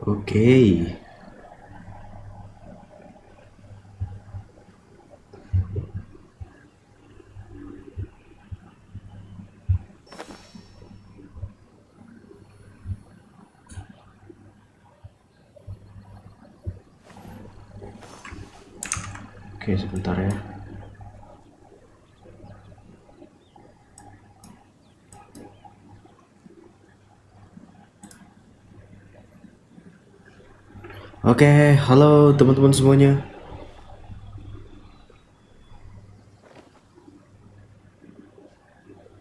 Oke. Oke, sebentar ya. Oke, halo teman-teman semuanya.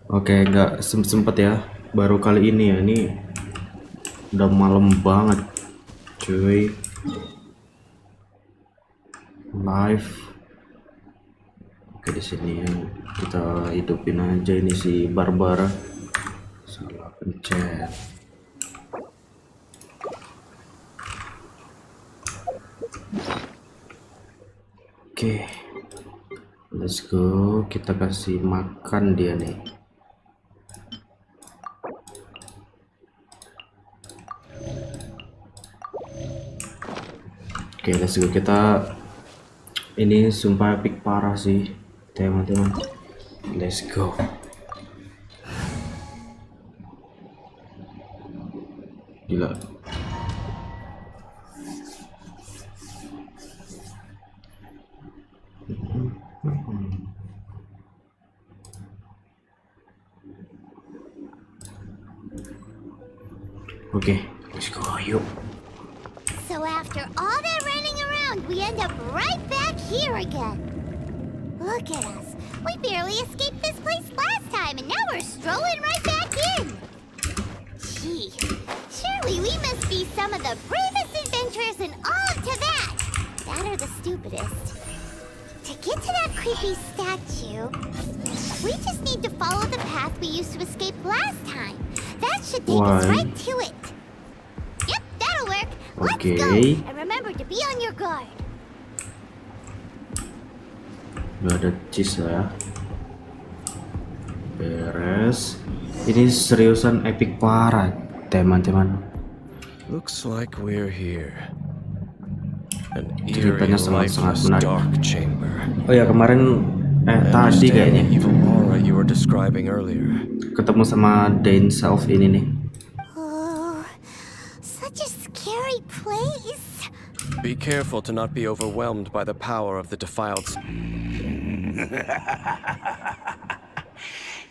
Oke, nggak sempet ya. Baru kali ini ya. Ini udah malam banget, cuy. Live. Oke, di sini kita hidupin aja ini si Barbara. Salah pencet. Oke, let's go. Kita kasih makan dia nih. Oke, let's go. Kita ini sumpah epic parah sih, teman-teman. Let's go. Gila. Oke, let's go, yuk. So after all that running around, we end up right back here again. Look at us. We barely escaped this place last time, and now we're strolling right back in. Gee, surely we must be some of the bravest adventurers in all of Tibet. That or the stupidest. To get to that creepy statue, we just need to follow the path we used to escape last time. That should take us right to it. Yep, that'll work. Let's go. And remember to be on your guard. Gak ada cheese ya. Beres. Ini seriusan epic parah, teman-teman. Looks like we're here. An Ceritanya sangat-sangat menarik. dark chamber. Oh ya, kemarin tadi kayaknya evil aura you were describing earlier. ketemu sama Dane Self ini nih. Oh, such a scary place. Be careful to not be overwhelmed by the power of the defiled.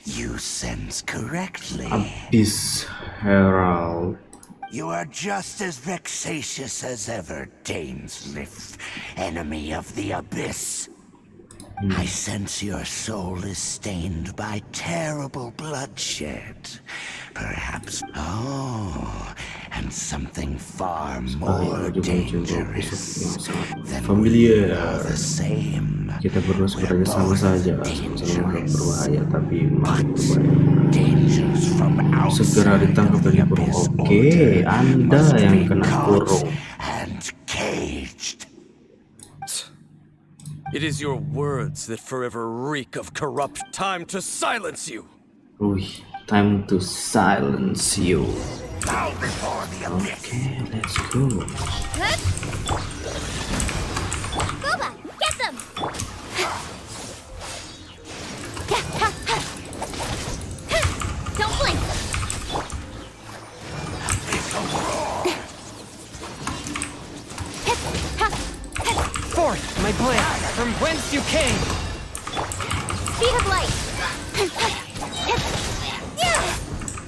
You sense correctly. Abyss Herald. You are just as vexatious as ever, Dainsliff, enemy of the Abyss. I sense your soul is stained by terrible bloodshed. Perhaps, and something far more dangerous than we are the same. Kita berdua sebenarnya sama saja, sama-sama berbahaya, tapi makin berbahaya. Segera ditangkap dan dikurung. Oke, Anda yang kena kurung. It is your words that forever reek of corrupt. Time to silence you. Wih, time to silence you. Oke, let's go. Boba, get them! Don't blink! Forth, my blade, from whence you came! Speed of light!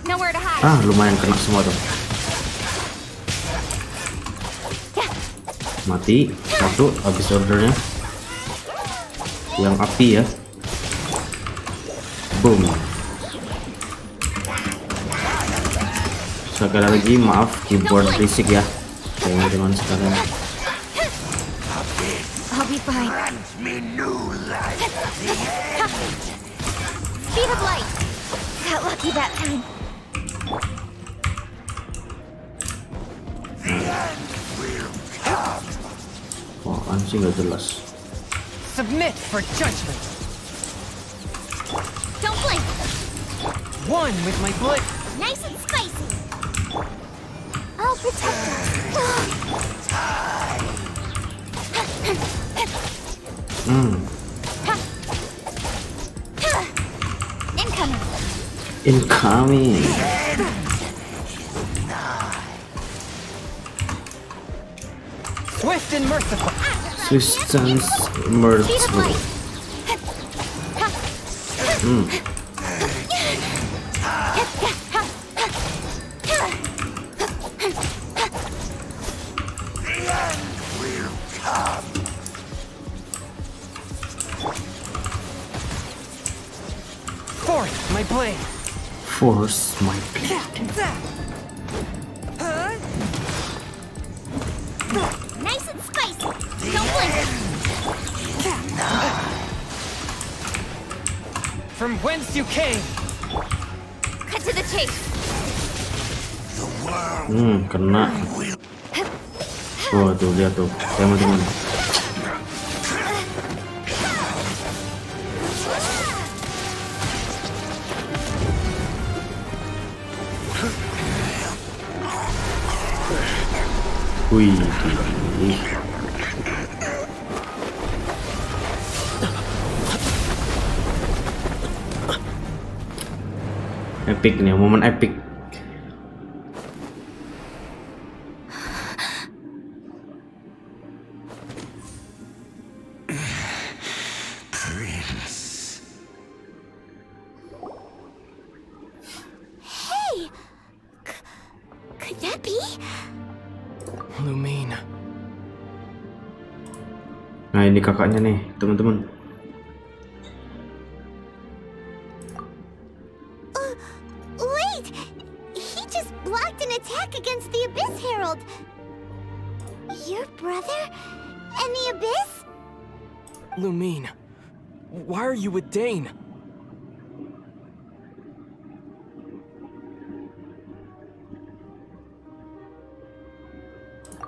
Nowhere to hide! Ah, lumayan kena semua tuh. Mati satu, habis ordernya. Yang api ya. Boom. Sekali lagi maaf keyboard berisik ya, teman-teman sekalian. I'll be fine. Speed of light! Got lucky that time. Apaan sih nggak jelas. Submit for judgment! Don't blink! One with my blade! Nice and spicy! Oh will protect us. Incoming. Incoming. Swift and merciful. Resistance Speed of merciful. light. Forth, my blade. Force my blade. Nice and spicy. Don't blink. From whence you came. Cut to the chase. Kena. Oh, tuh lihat tuh, teman-teman. Wih. Epic nih, momen epic. Prince. Hey! Could that be? Lumine. Nah, ini kakaknya nih, teman-teman. Wait! He just blocked an attack against the Abyss Herald. Your brother? And the Abyss? Lumine. Why are you with Dane?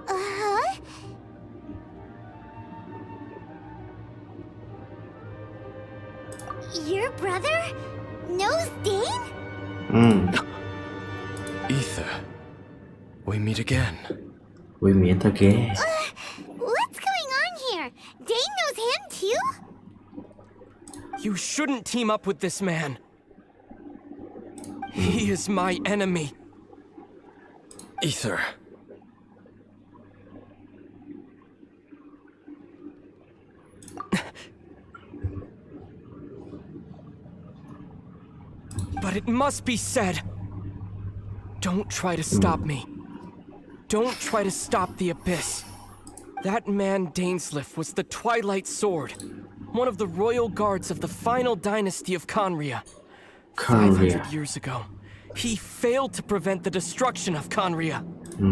Uh-huh. Your brother knows Dane? Ether, we meet again. We meet again. What's going on here? Dane knows him too? You shouldn't team up with this man. He is my enemy. Ether. But it must be said. Don't try to stop me. Don't try to stop the Abyss. That man Dainsliff was the Twilight Sword, one of the royal guards of the final dynasty of Conria. 500 years ago, he failed to prevent the destruction of Conria.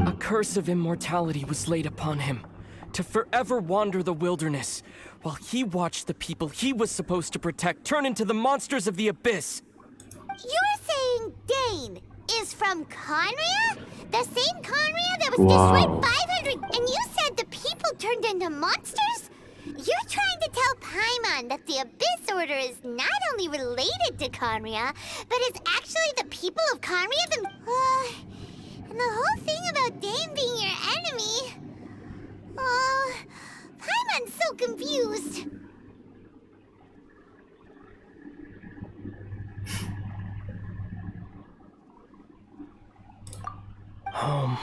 A curse of immortality was laid upon him, to forever wander the wilderness, while he watched the people he was supposed to protect turn into the monsters of the Abyss. You're saying Dane is from Conria? The same Conria that was Wow. destroyed 500... And you said the people turned into monsters? You're trying to tell Paimon that the Abyss Order is not only related to Conria, but is actually the people of Conria and the whole thing about Dane being your enemy... Oh, Paimon's so confused. Home.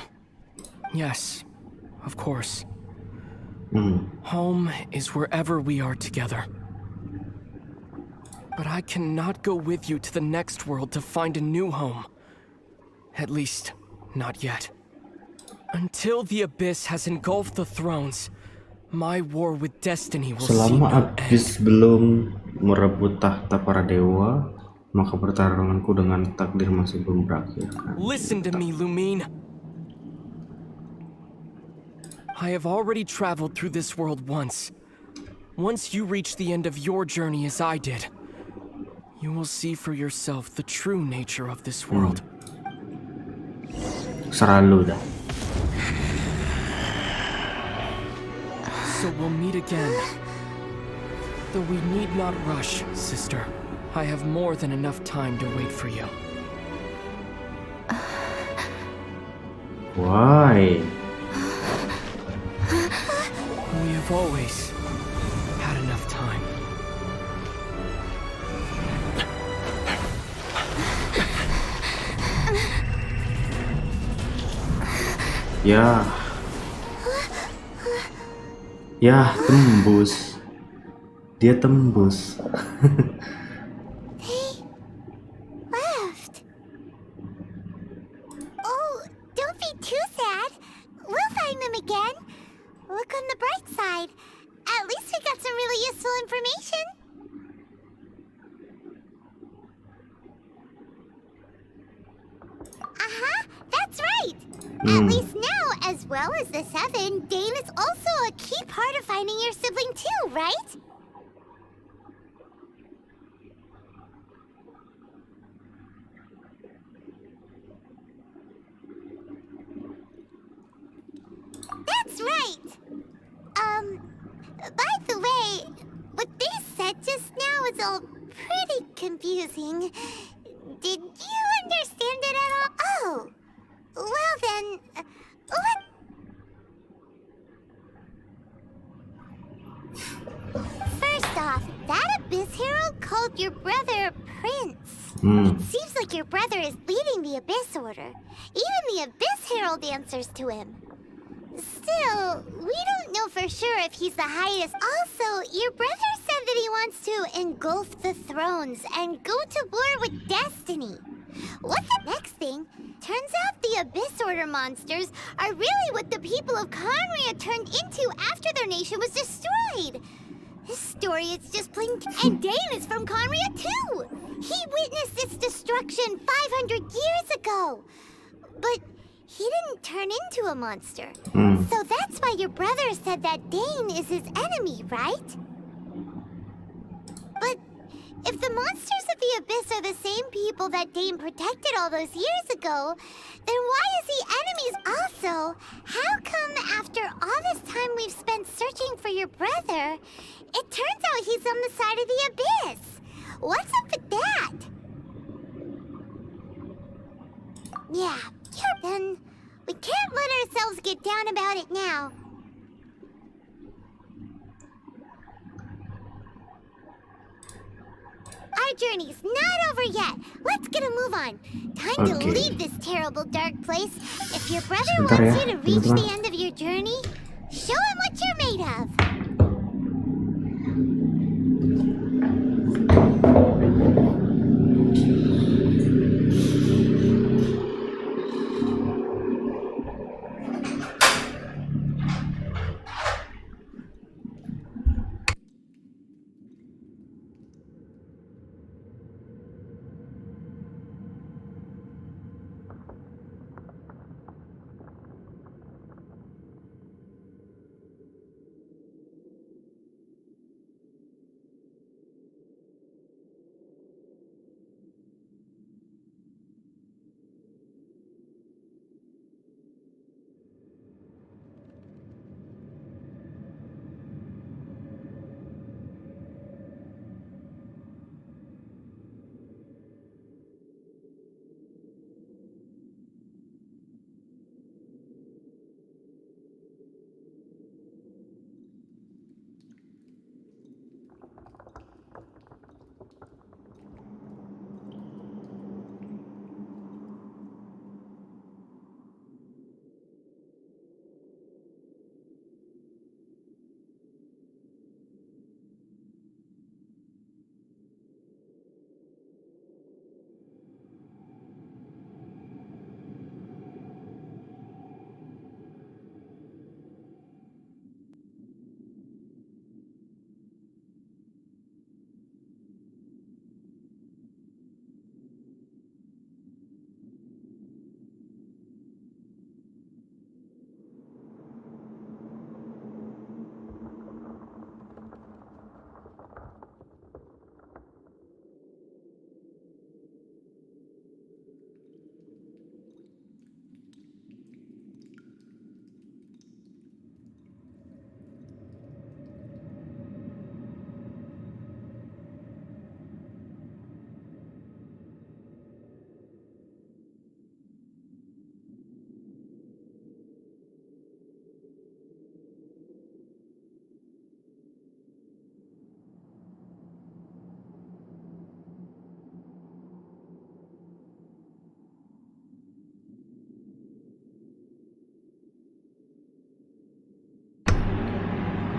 Yes, of course. Home is wherever we are together. But I cannot go with you to the next world to find a new home. At least, not yet. Until the Abyss has engulfed the thrones, my war with destiny will see Selama no Abyss end. belum merebut tahta para dewa, maka pertarunganku dengan takdir masih belum berakhir. Listen to me, Lumine. I have already traveled through this world once. Once you reach the end of your journey as I did, you will see for yourself the true nature of this world. Selalu dah. So we'll meet again. Though we need not rush, sister. I have more than enough time to wait for you. Why? We have always had enough time. Ya. Ya, tembus. Dia tembus. Left. Oh, don't be too sad. We'll find them again. Look on the bright side. At least we got some really useful information. That's right. At least now, as well as the 7, Dane is also a key part of finding your sibling too, right? That's right. By the way, what they said just now is all pretty confusing. Did you understand it at all? Oh, well then, what? First off, that Abyss Herald called your brother Prince. It seems like your brother is leading the Abyss Order. Even the Abyss Herald answers to him. Still, we don't know for sure if he's the highest. Also, your brother said that he wants to engulf the thrones and go to war with destiny. What's the next thing? Turns out the Abyss Order monsters are really what the people of Conria turned into after their nation was destroyed. This story is just plain... And Dane is from Conria too! He witnessed its destruction 500 years ago! But he didn't turn into a monster. So that's why your brother said that Dane is his enemy, right? But if the monsters of the Abyss are the same people that Dane protected all those years ago, then why is he enemies also? How come after all this time we've spent searching for your brother, it turns out he's on the side of the Abyss? What's up with that? Yeah, then we can't let ourselves get down about it now. Our journey's not over yet. Let's get a move on. Time to leave this terrible dark place. If your brother wants you to reach the end of your journey, show him what you're made of.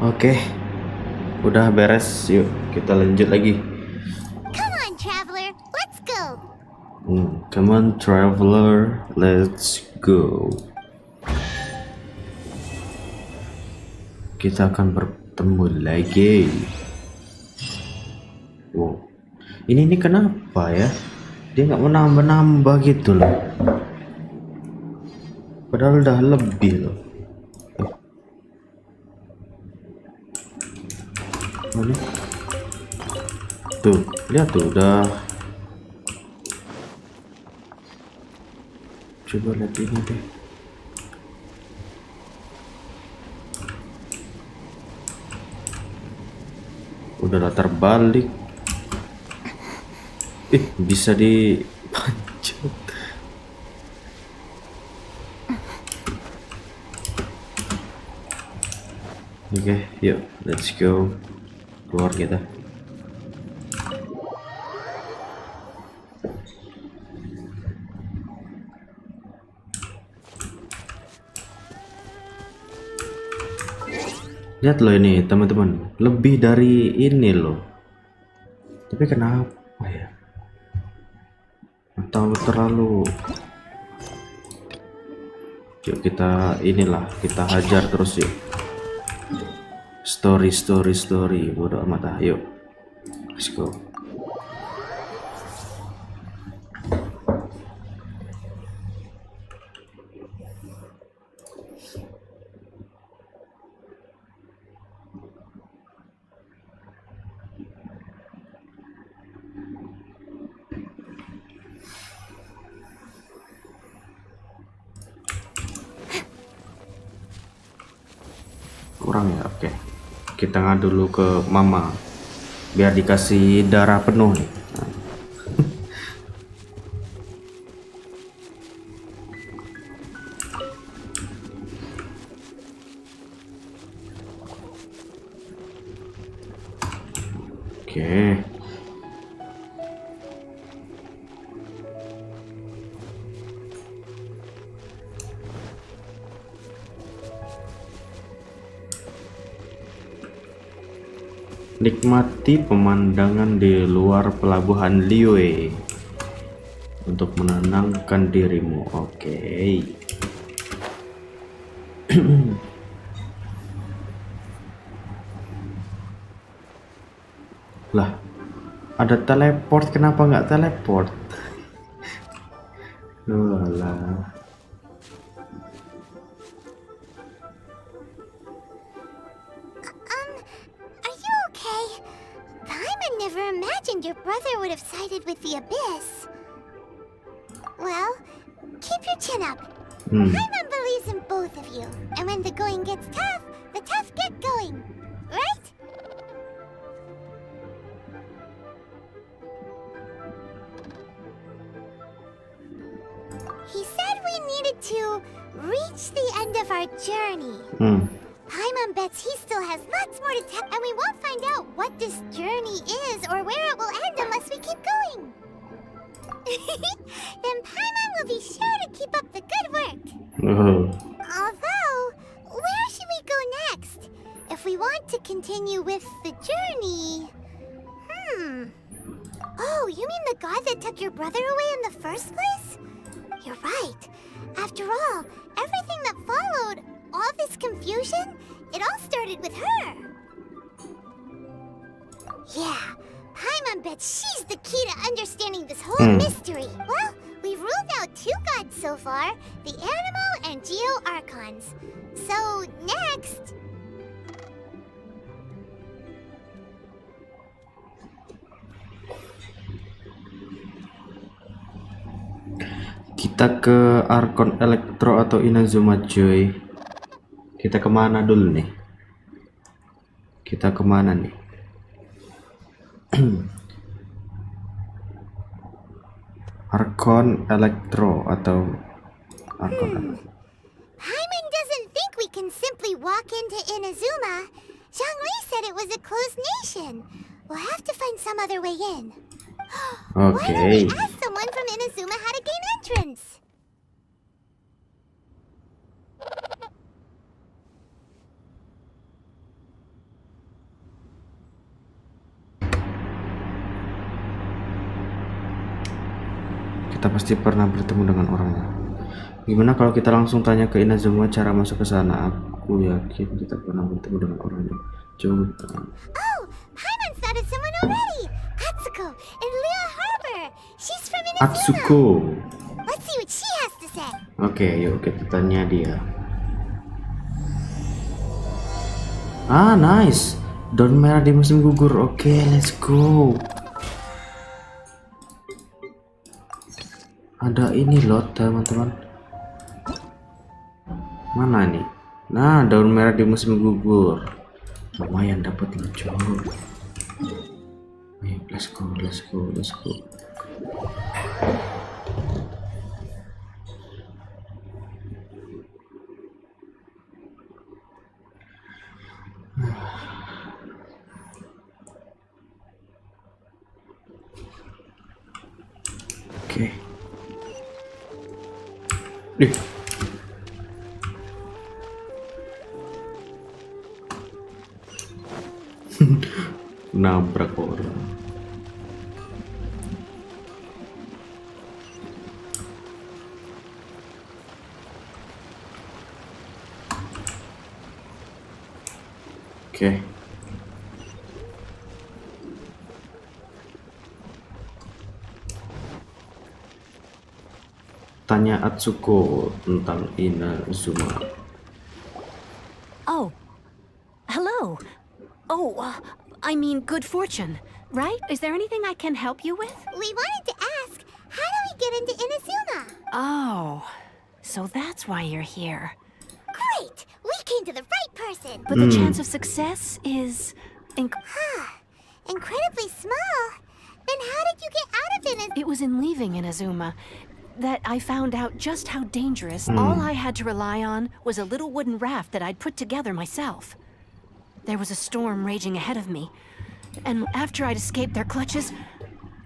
Oke, udah beres. Yuk kita lanjut lagi. Come on, traveler, let's go. Come on traveler, let's go. Kita akan bertemu lagi. Wow, ini kenapa ya? Dia nggak menambah-nambah gitu loh. Padahal udah lebih loh. Mana? Tuh, lihat tuh udah. Coba lihat ini deh. Udah latar balik. Bisa dipanjat. Oke, yuk, let's go. Keluar kita. Lihat loh ini teman-teman, lebih dari ini loh. Tapi kenapa ya? Atau terlalu. Yuk kita inilah, kita hajar terus yuk. Story bodo amat. Yuk, let's go. Kurang ya, oke. Kita ngadu dulu ke mama biar dikasih darah penuh nih. Oke. Nikmati pemandangan di luar pelabuhan Liyue untuk menenangkan dirimu. Oke. Lah, ada teleport, kenapa nggak teleport? Lah. Are you okay? Paimon never imagined your brother would have sided with the abyss. Well, keep your chin up. Paimon believes in both of you, and when the going gets tough, the tough get going, right? He said we needed to reach the end of our journey. Paimon bets he still has lots more to tell, and we won't find out what this journey is or where it will end unless we keep going. Then Paimon will be sure to keep up the good work. Although, where should we go next? If we want to continue with the journey... Oh, you mean the god that took your brother away in the first place? You're right. After all, everything that followed, all this confusion, it all started with her. Yeah, Paimon bets she's the key to understanding this whole mystery. Well, we've ruled out two gods so far, the Animal and Geo Archons. So, next... Kita ke Archon Elektro atau Inazuma cuy. Kita kemana dulu nih? Kita kemana nih? Archon Elektro atau Archon Paimon doesn't think we can simply walk into Inazuma. Zhongli said it was a closed nation. We'll have to find some other way in. Why don't we ask someone from Inazuma how to gain entrance? Kita pasti pernah bertemu dengan orangnya. Gimana kalau kita langsung tanya ke Inazuma cara masuk ke sana? Aku yakin kita pernah bertemu dengan orangnya. Coba. Oh, Paimon spotted someone already. Atsuko in Lea Harbor. She's from Inazuma. Atsuko. Let's see what she has to say. Oke, yuk kita tanya dia. Ah, nice. Daun merah di musim gugur. Oke, let's go. Ada ini loh, teman-teman. Mana nih? Nah, daun merah di musim gugur. Lumayan dapat lucu. Ayo, let's go, let's go, let's go. Oke. Nih. Nabrak orang. Oke. Tanya Atsuko tentang Inazuma. Oh, hello. Oh, I mean, good fortune, right? Is there anything I can help you with? We wanted to ask, how do we get into Inazuma? Oh, so that's why you're here. Great! We came to the right person. But the chance of success is Incredibly small. Then how did you get out of Inazuma? it was in leaving Inazuma that I found out just how dangerous. All I had to rely on was a little wooden raft that I'd put together myself. There was a storm raging ahead of me, and after I'd escaped their clutches,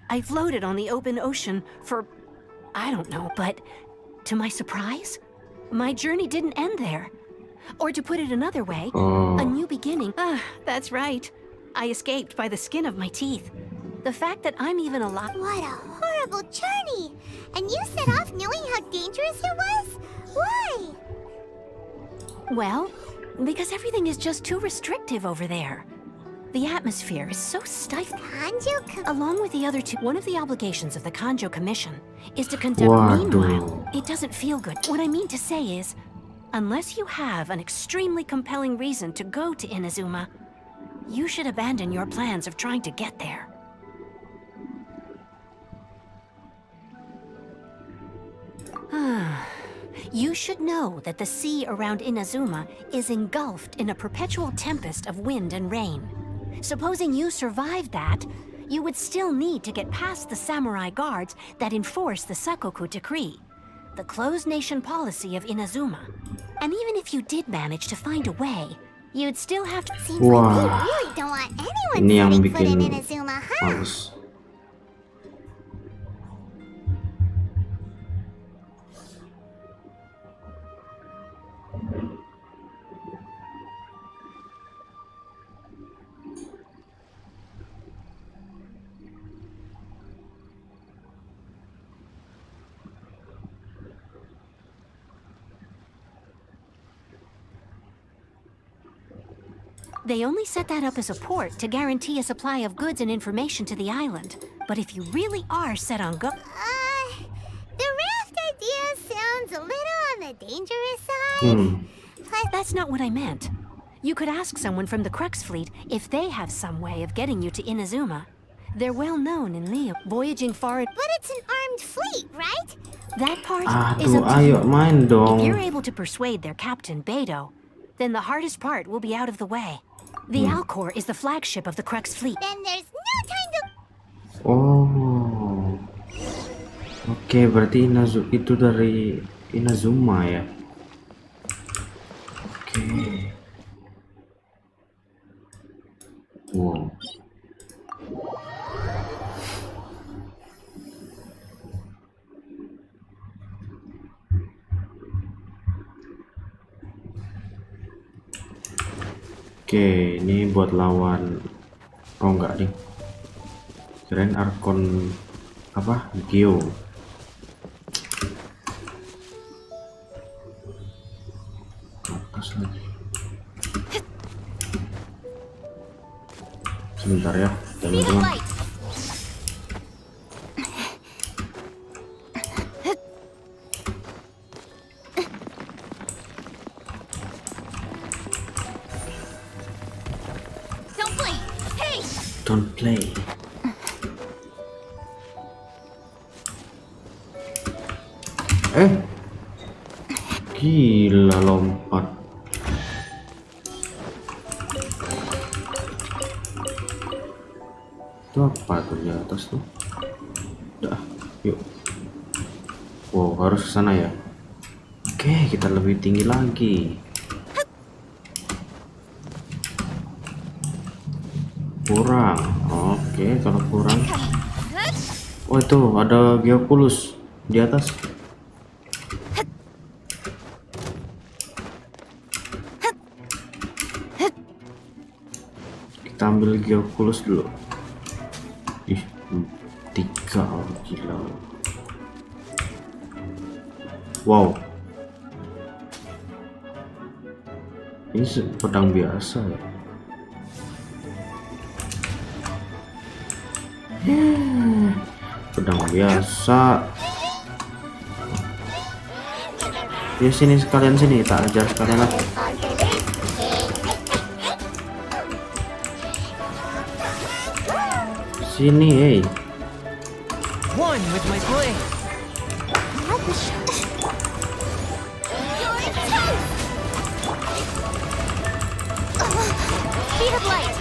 I floated on the open ocean for, I don't know, but to my surprise, my journey didn't end there. Or to put it another way, a new beginning. That's right. I escaped by the skin of my teeth. The fact that I'm even alive. What a horrible journey! And you set off knowing how dangerous it was? Why? Well, because everything is just too restrictive over there. The atmosphere is so stifling. Kanjo Along with the other two, one of the obligations of the Kanjo Commission is to conduct. Waduh. Meanwhile, it doesn't feel good. What I mean to say is, unless you have an extremely compelling reason to go to Inazuma, you should abandon your plans of trying to get there. You should know that the sea around Inazuma is engulfed in a perpetual tempest of wind and rain. Supposing you survived that, you would still need to get past the samurai guards that enforce the Sakoku Decree, the closed nation policy of Inazuma. And even if you did manage to find a way, you'd still have to. Seems like Wah. we really don't want anyone Ini yang setting foot in bikin Inazuma, huh? males. They only set that up as a port to guarantee a supply of goods and information to the island. But if you really are set on The raft idea sounds a little on the dangerous side. Plus, That's not what I meant. You could ask someone from the Crux fleet if they have some way of getting you to Inazuma. They're well known in Leo, voyaging far. but it's an armed fleet, right? That part is Aduh, up to ayo you. main If you're dong. able to persuade their captain, Beidou, then the hardest part will be out of the way. The Alcor is the flagship of the Crux fleet. Then there's no time to. Oh. Oke, berarti itu dari Inazuma ya. Oke. Wow. Oke, ini buat lawan. Oh enggak nih. Kirain Arkon apa? Geo. atas lagi. Sebentar ya, Speed of teman-teman. light. Don't play. Hey. Don't play. Gila lompat. Itu apa tuh di atas tuh? Udah, yuk. Wow, harus ke sana ya. Oke, kita lebih tinggi lagi. Kurang. Oke, kalau kurang. Oh, itu ada geokulus di atas. Kita ambil geokulus dulu. Ih, 3, oh, gila. Wow, ini pedang biasa ya. Pedang biasa. Ya sini sekalian, sini tak ajar sekalian lah. Sini, hey. One with my blade. Speed of light.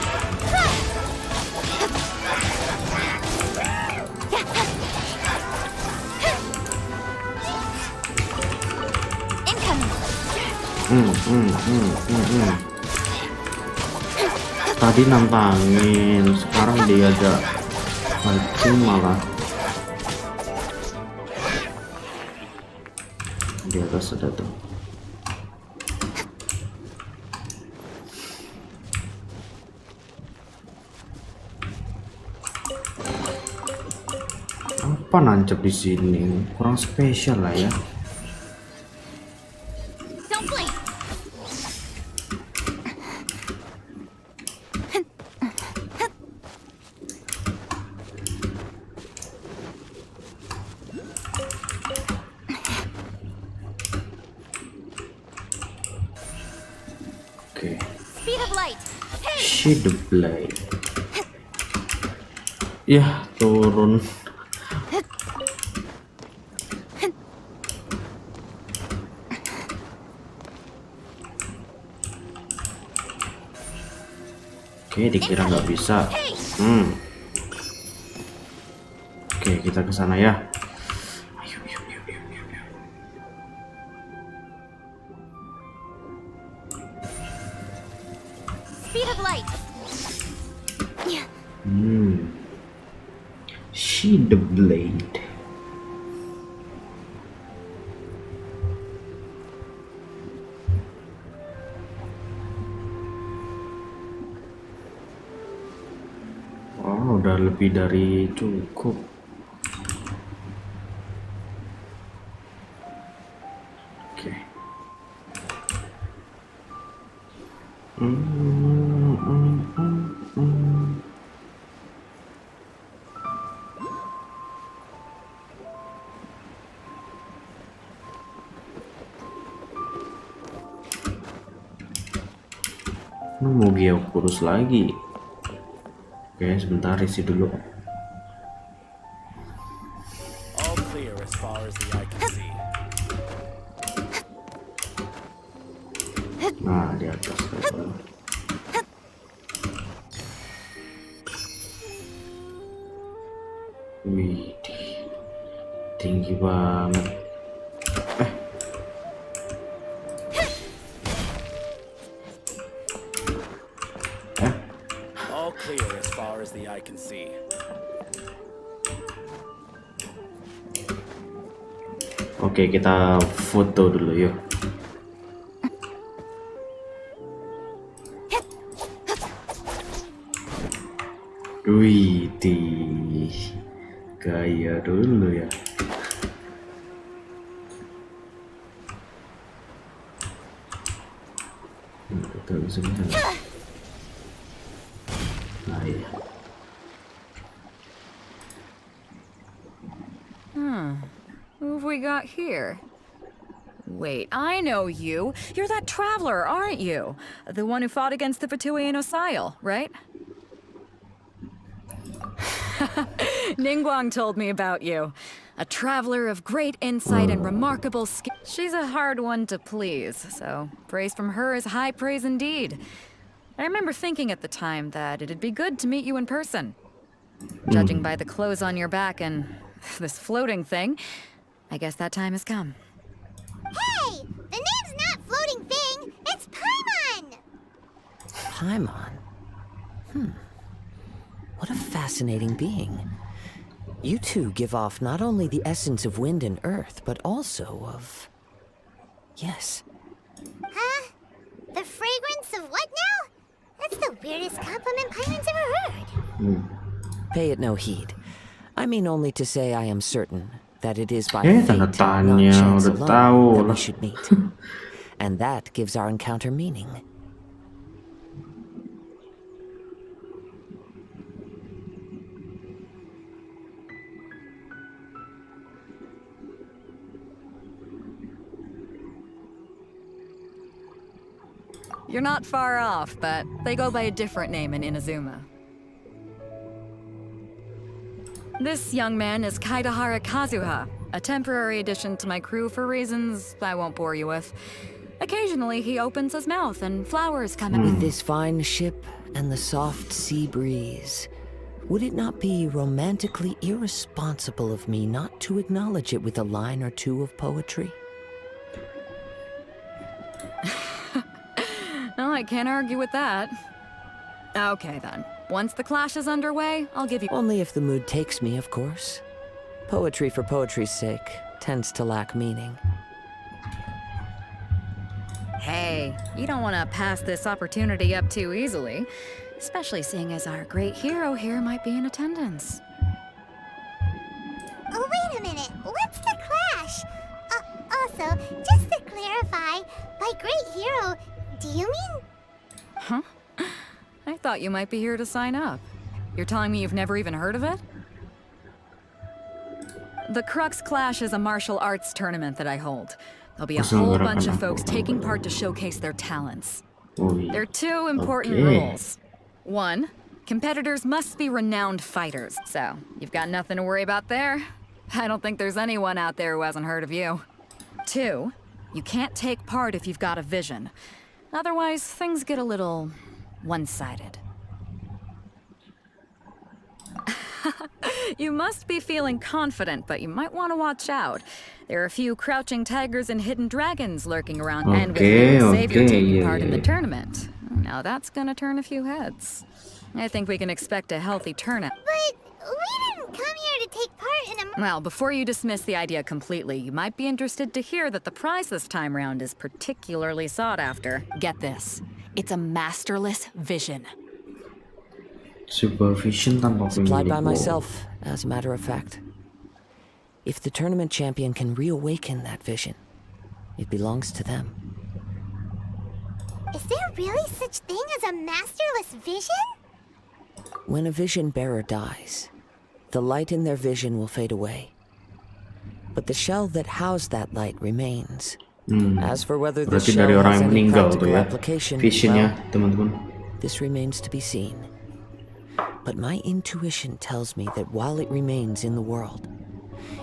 Incoming. Tadi nantangin, sekarang dia ada fighting malah. Di atas ada tuh. Apa nancep di sini? Kurang spesial lah ya. Don't blink. Oke. Speed of light. Hey. Shield blade. Ya, turun. Oke, dikira nggak bisa. Oke, kita ke sana ya. Ayo, ayo, ayo, ayo, ayo, ayo. Speed of light. Shield blade. Oh, udah lebih dari cukup. Oke. Mau geokulus lagi. Oke, sebentar isi dulu. All clear as far as the eye can see. Nah, di atas level. Wih, tinggi banget. All clear as far as the eye can see. Oke, kita foto dulu yuk. Wih, gaya dulu ya. Tidak bisa ke sana. Nah, iya. Who have we got here? Wait, I know you. You're that traveler, aren't you? The one who fought against the Batuian Osile, right? Ningguang told me about you. A traveler of great insight and remarkable skill. She's a hard one to please, so praise from her is high praise indeed. I remember thinking at the time that it'd be good to meet you in person. Judging by the clothes on your back and this floating thing, I guess that time has come. Hey! The name's not Floating Thing, it's Paimon! Paimon? What a fascinating being. You two give off not only the essence of wind and earth, but also of... Yes. Huh? The fragrance of what now? That's the weirdest compliment Paimon's ever heard. Pay it no heed. I mean only to say I am certain that it is by tanda fate, not tanya, chance udah alone, tahu that we lah. should meet. And that gives our encounter meaning. You're not far off, but they go by a different name in Inazuma. This young man is Kaidahara Kazuha, a temporary addition to my crew for reasons I won't bore you with. Occasionally, he opens his mouth and flowers come out. With this fine ship and the soft sea breeze, would it not be romantically irresponsible of me not to acknowledge it with a line or two of poetry? Well, I can't argue with that. Okay, then. Once the clash is underway, I'll give you... Only if the mood takes me, of course. Poetry for poetry's sake tends to lack meaning. Hey, you don't want to pass this opportunity up too easily. Especially seeing as our great hero here might be in attendance. Oh, wait a minute. What's the clash? Also, just to clarify, by great hero, do you mean... Huh? I thought you might be here to sign up. You're telling me you've never even heard of it? The Crux Clash is a martial arts tournament that I hold. There'll be a whole bunch of folks taking part to showcase their talents. There are two important rules. One, competitors must be renowned fighters, so you've got nothing to worry about there. I don't think there's anyone out there who hasn't heard of you. Two, you can't take part if you've got a vision. Otherwise, things get a little one-sided. You must be feeling confident, but you might want to watch out. There are a few crouching tigers and hidden dragons lurking around, and with you, Savior taking part in the tournament. Now that's gonna turn a few heads. I think we can expect a healthy turnout. But we didn't come here to take part in a... Well, before you dismiss the idea completely, you might be interested to hear that the prize this time round is particularly sought after. Get this. It's a masterless vision. Supervision tanpa Supplied by pemilik. myself, as a matter of fact. If the tournament champion can reawaken that vision, it belongs to them. Is there really such thing as a masterless vision? When a vision bearer dies, the light in their vision will fade away. But the shell that housed that light remains. As for whether the Berarti shell dari orang has yang any meninggal tuh practical ya, application, visionnya well, teman-teman. this remains to be seen. But my intuition tells me that while it remains in the world,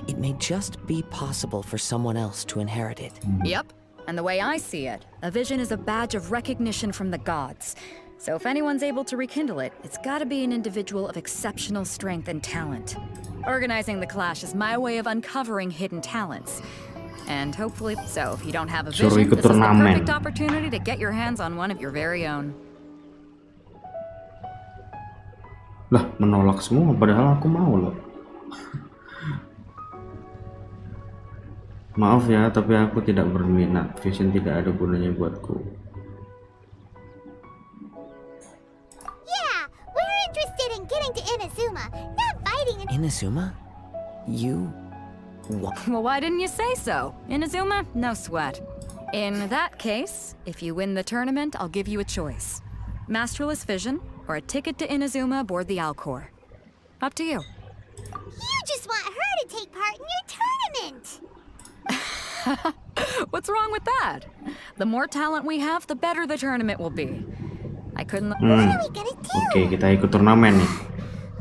it may just be possible for someone else to inherit it. Yep. And the way I see it, a vision is a badge of recognition from the gods. So if anyone's able to rekindle it, it's gotta be an individual of exceptional strength and talent. Organizing the clash is my way of uncovering hidden talents. And hopefully, so if you don't have a Suruh vision, ikut this is the turnamen. perfect opportunity to get your hands on one of your very own. Lah, menolak semua padahal aku mau loh. Maaf ya, tapi aku tidak berminat. Vision tidak ada gunanya buatku. Yeah, we're interested in getting to Inazuma, not fighting in... Inazuma? You? What? Well, why didn't you say so? Inazuma? No sweat. In that case, if you win the tournament, I'll give you a choice. Masterless vision, or a ticket to Inazuma aboard the Alcor. Up to you. You just want her to take part in your tournament! What's wrong with that? The more talent we have, the better the tournament will be. I couldn't... What are we gonna do? Oke, kita ikut turnamen nih.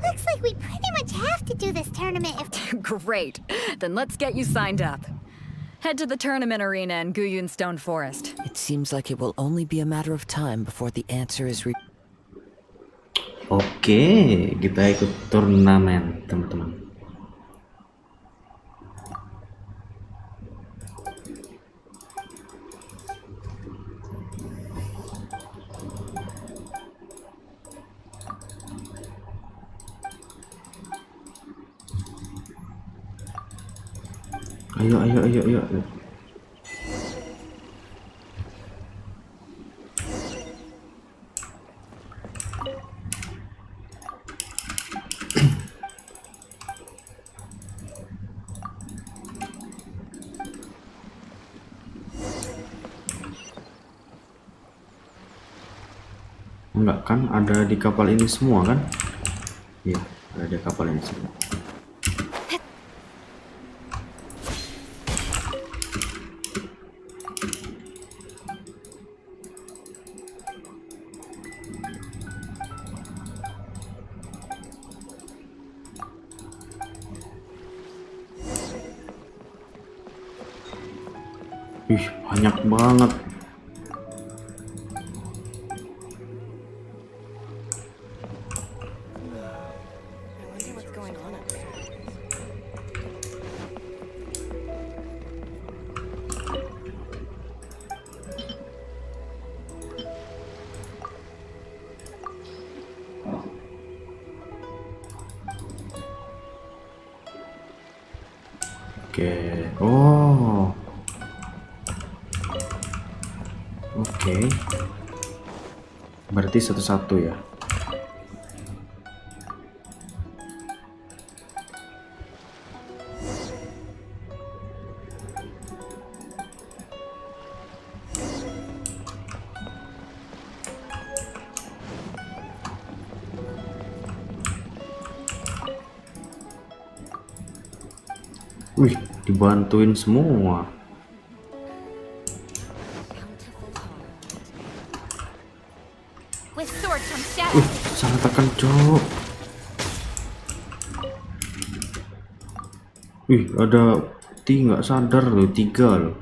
Looks like we pretty much have to do this tournament if... Great. Then let's get you signed up. Head to the tournament arena in Guyun Stone Forest. It seems like it will only be a matter of time before the answer is Oke, kita ikut turnamen, teman-teman. Ayo. Enggak kan, ada di kapal ini semua kan? Iya, ada di kapal ini semua. Ih, banyak banget. Oke. Oh. Oke. Berarti satu-satu ya. Wih, dibantuin semua. With swords from shadow. Wih, salah tekan, cok. Wih, ada nggak sadar loh, 3 loh.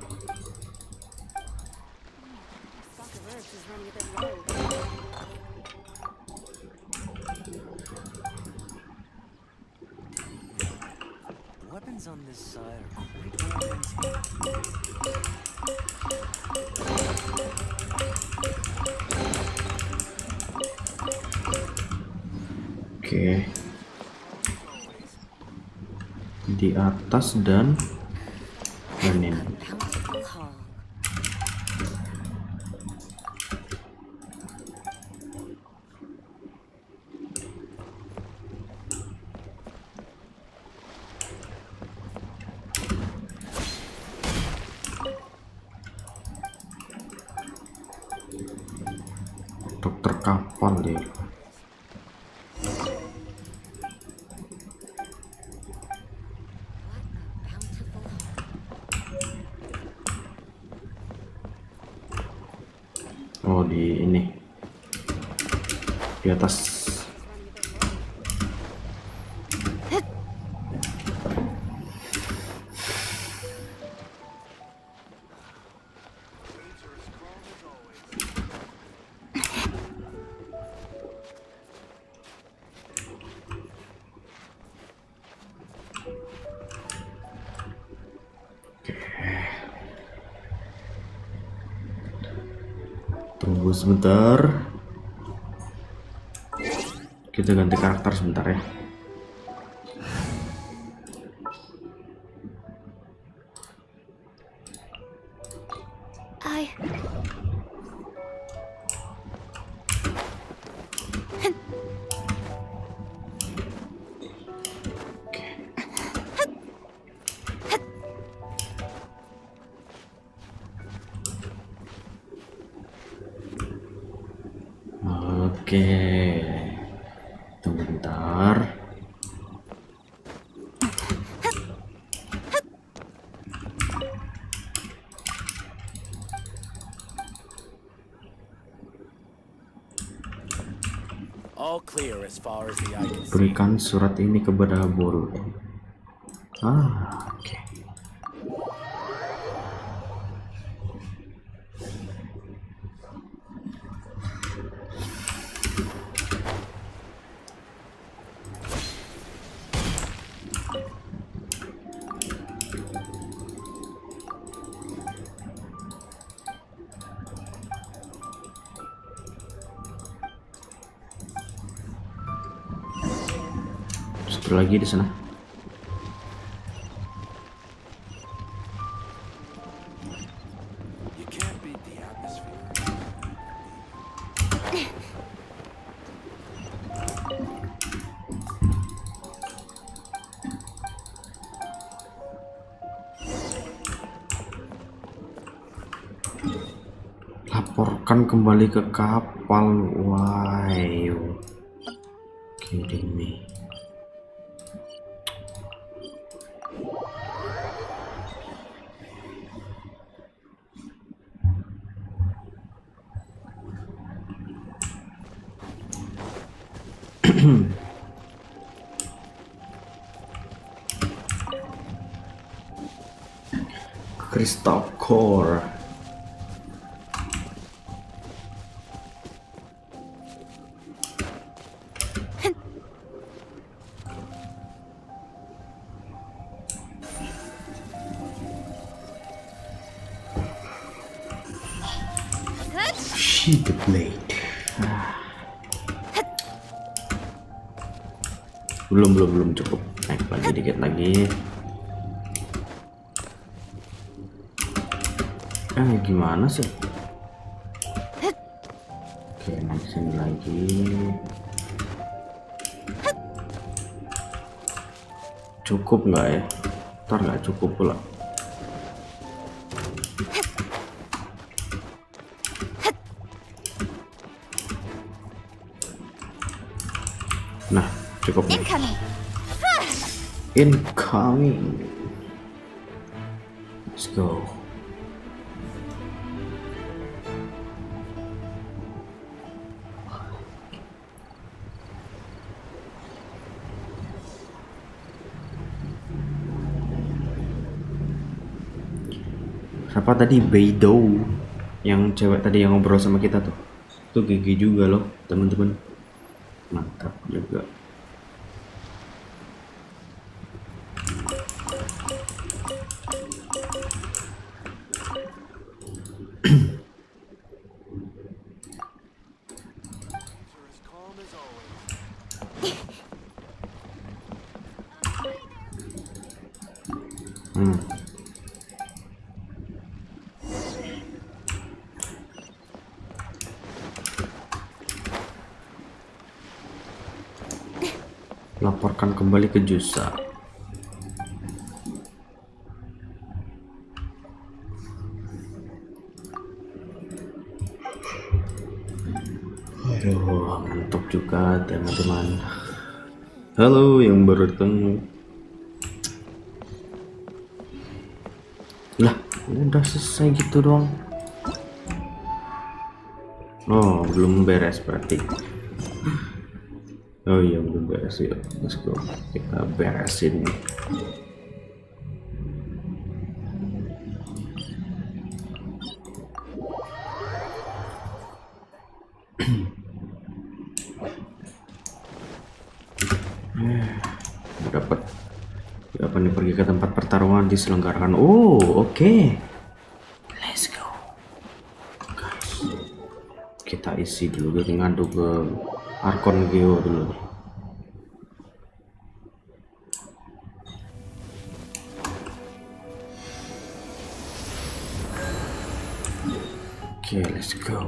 Weapons on this side are quite Oke. Di atas dan ini. Dokter kapan deh? Oh, di ini, di atas. Tunggu sebentar. Kita ganti karakter sebentar ya. Oke, tunggu bentar. All clear as far as the eye can see. Berikan surat ini kepada Bol. Oke. Satu lagi di sana. You can't beat the atmosphere. Laporkan kembali ke kapal. Why you kidding me? Crystal core. Sheet blade. Belum cukup. Naik lagi dikit lagi. Gimana sih? Oke, naik sini lagi. Cukup nggak ya? Ntar nggak cukup pula. Nah, cukup nih. Incoming. Let's go. Siapa tadi? Beidou, yang cewek tadi yang ngobrol sama kita tuh. Tuh gigi juga loh, teman-teman. Mantap juga. Laporkan kembali ke Jusa. Aduh, ngantuk juga teman-teman. Halo yang baru datang. Lah, udah selesai gitu dong. Oh, belum beres berarti. Oh iya, belum beres ya. Let's go. Kita beresin. Dapat nih, pergi ke tempat pertarungan diselenggarakan. Oh, oke. Let's go. Guys. Kita isi dulu, kita ngadu ke Arkon Geo dulu. Oke, let's go.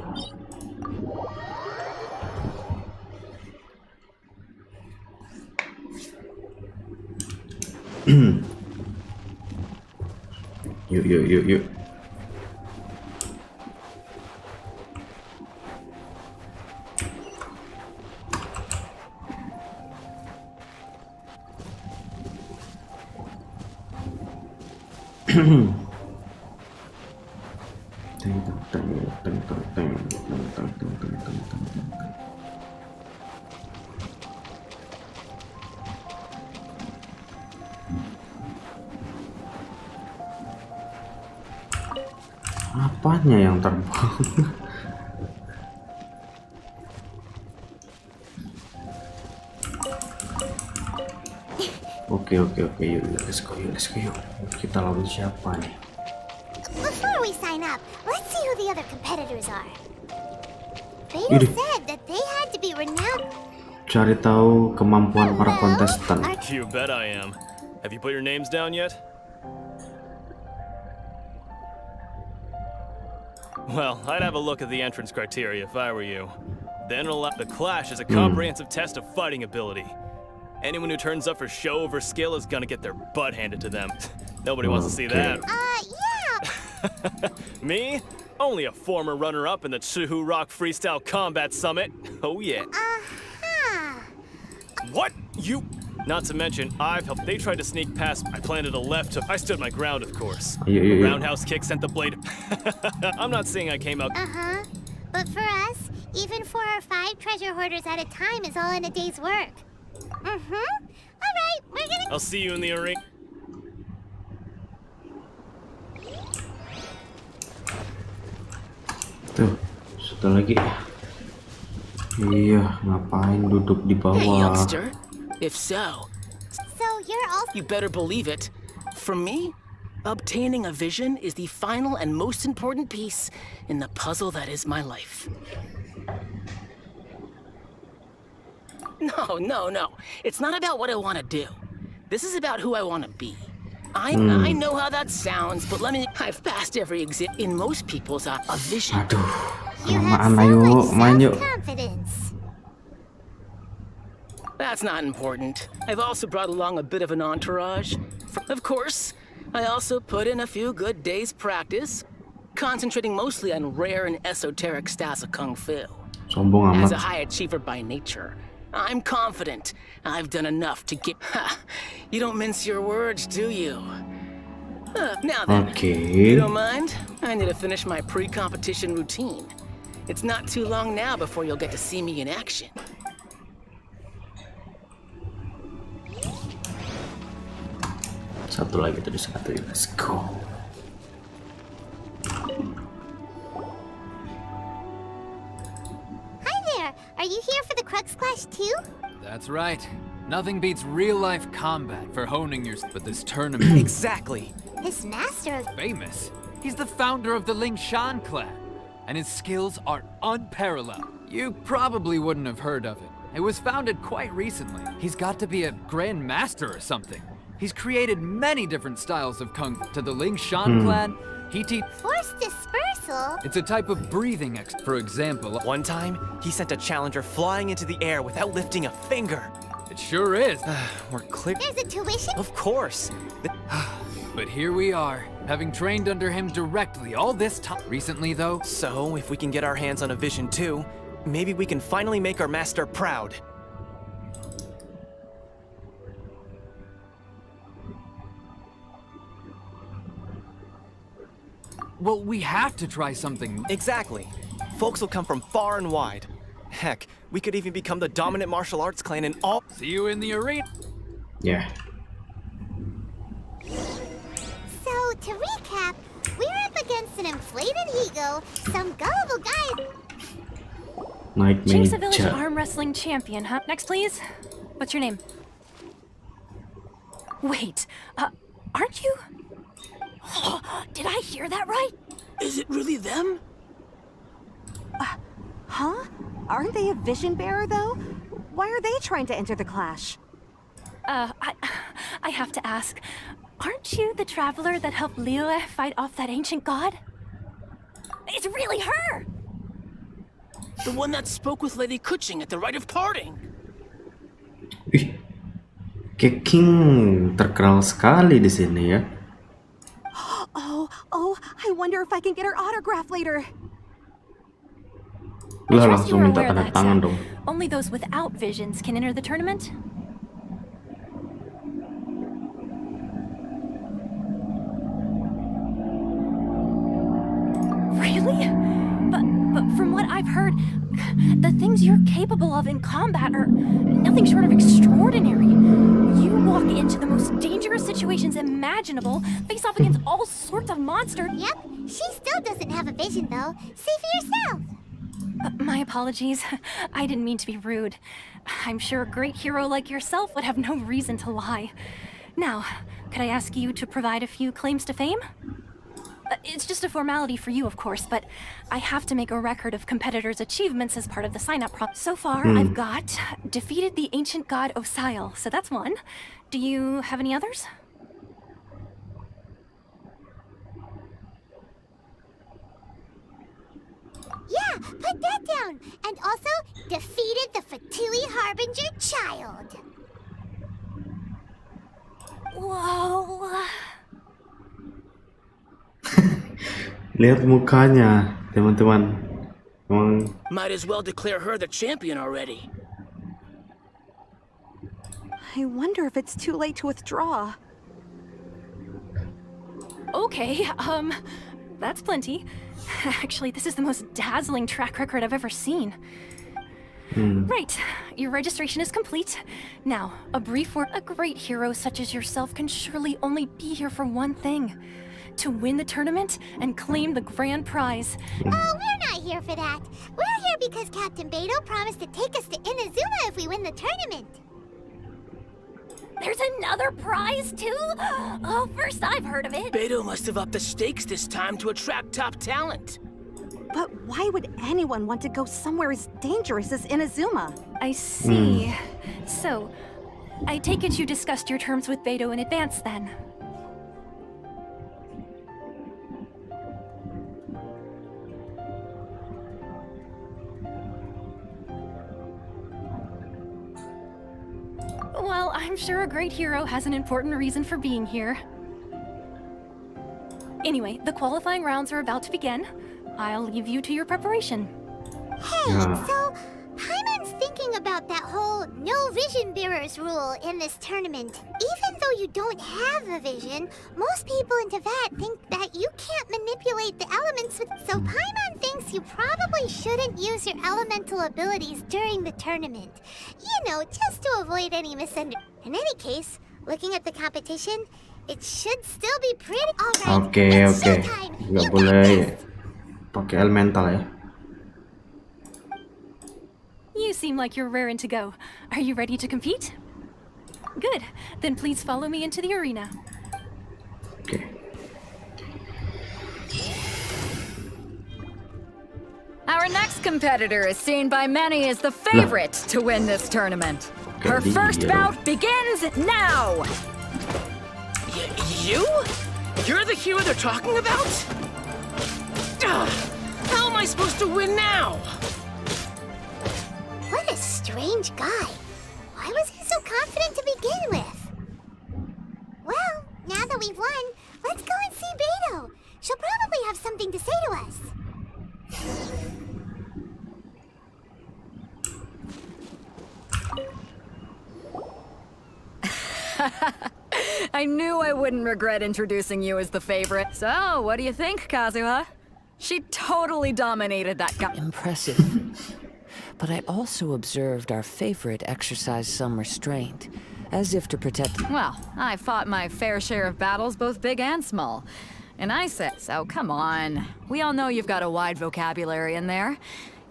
Yuk. Apanya yang terbang? Oke, yuk, let's go yuk. Kita lawan siapa nih? Before we sign up, let's see who the other competitors are. They said that they had to be renowned. Cari tahu kemampuan para kontestan. You bet I am. Have you put your names down yet? Well, I'd have a look at the entrance criteria if I were you. Then the Clash is a comprehensive test of fighting ability. Anyone who turns up for show over skill is gonna get their butt handed to them. Nobody wants to see that. Yeah. Me? Only a former runner-up in the Chihu Rock Freestyle Combat Summit. Oh yeah. What? You? Not to mention, I've helped. They tried to sneak past. I planted a left hook. I stood my ground, of course. A roundhouse kick sent the blade. I'm not saying I came out. But for us, even 4 or 5 treasure hoarders at a time is all in a day's work. Alright, we're gonna... I'll see you in the arena. Tuh, satu lagi. Iya, ngapain duduk di bawah? Hey, youngster. If so, you're all... you better believe it. For me, obtaining a vision is the final and most important piece in the puzzle that is my life. No. It's not about what I want to do. This is about who I want to be. I know how that sounds, but I've passed every exam. In most people's a vision. Aduh, You have ayo, so main much yuk. self-confidence. That's not important. I've also brought along a bit of an entourage. Of course, I also put in a few good days' practice, concentrating mostly on rare and esoteric styles of Kung Fu. Sombong As a amat. high achiever by nature, I'm confident I've done enough to get... You don't mince your words, do you? Now then, you don't mind? I need to finish my pre-competition routine. It's not too long now before you'll get to see me in action. Satu lagi tadi, let's go. Hi there. Are you here for the Crux Clash too? That's right. Nothing beats real-life combat for honing your... But this tournament... Exactly. His master of... famous. He's the founder of the Lingshan clan, and his skills are unparalleled. You probably wouldn't have heard of it. It was founded quite recently. He's got to be a grand master or something. He's created many different styles of kung fu. To the Lingshan clan, he Force dispersal? It's a type of breathing for example. One time, he sent a challenger flying into the air without lifting a finger. It sure is. We're clear. There's a tuition? Of course. But here we are, having trained under him directly all this time. Recently, though. So, if we can get our hands on a vision too, maybe we can finally make our master proud. Well, we have to try something. Exactly. Folks will come from far and wide. Heck, we could even become the dominant martial arts clan in all... See you in the arena. Yeah. So, to recap, we're up against an inflated ego, some gullible guy... Jinx a village arm wrestling champion, huh? Next, please. What's your name? Wait, aren't you... Did I hear that right? Is it really them? Huh? Aren't they a vision bearer, though? Why are they trying to enter the clash? I have to ask, aren't you the traveler that helped Liyue fight off that ancient god? It's really her! The one that spoke with Lady Kuching at the rite of parting. Wih, King terkenal sekali di sini ya. Oh, I wonder if I can get her autograph later. Lah langsung minta tanda tangan dong. Only those without visions can enter the tournament? I've heard, the things you're capable of in combat are nothing short of extraordinary. You walk into the most dangerous situations imaginable, face off against all sorts of monsters. Yep, she still doesn't have a vision though. See for yourself. My apologies. I didn't mean to be rude. I'm sure a great hero like yourself would have no reason to lie. Now, could I ask you to provide a few claims to fame? It's just a formality for you, of course, but I have to make a record of competitors' achievements as part of the sign-up process. So far, I've got defeated the ancient god Absyy, so that's one. Do you have any others? Yeah, put that down. And also, defeated the Fatui Harbinger child. Whoa. Lihat mukanya, teman-teman. Emang Might as well declare her the champion already. I wonder if it's too late to withdraw. Okay, that's plenty. Actually, this is the most dazzling track record I've ever seen. Right, your registration is complete. Now, a brief word. A great hero such as yourself can surely only be here for one thing. To win the tournament and claim the grand prize. Oh, we're not here for that. We're here because Captain Beto promised to take us to Inazuma if we win the tournament. There's another prize, too? Oh, first I've heard of it. Beto must have upped the stakes this time to attract top talent. But why would anyone want to go somewhere as dangerous as Inazuma? I see. So, I take it you discussed your terms with Beto in advance, then? Well, I'm sure a great hero has an important reason for being here. Anyway, the qualifying rounds are about to begin. I'll leave you to your preparation. Hey, so Paimon's thinking about that whole no vision bearers rule in this tournament. Even though you don't have a vision, most people in Teyvat think that you can't manipulate the elements with. So Paimon thinks you probably shouldn't use your elemental abilities during the tournament. You know, just to avoid any misunderstanding. In any case, looking at the competition, it should still be pretty alright. Oke. Nggak boleh pakai elemental ya. You seem like you're raring to go. Are you ready to compete? Good. Then please follow me into the arena. Oke. Our next competitor is seen by many as the favorite to win this tournament. Her first bout begins now! You? You're the hero they're talking about? How am I supposed to win now? What a strange guy. Why was he so confident to begin with? Well, now that we've won, let's go and see Beto. She'll probably have something to say to us. I knew I wouldn't regret introducing you as the favorite. So, what do you think, Kazuha? She totally dominated that guy. Impressive. But I also observed our favorite exercise some restraint, as if to protect. Well, I fought my fair share of battles, both big and small. And I said, so come on. We all know you've got a wide vocabulary in there.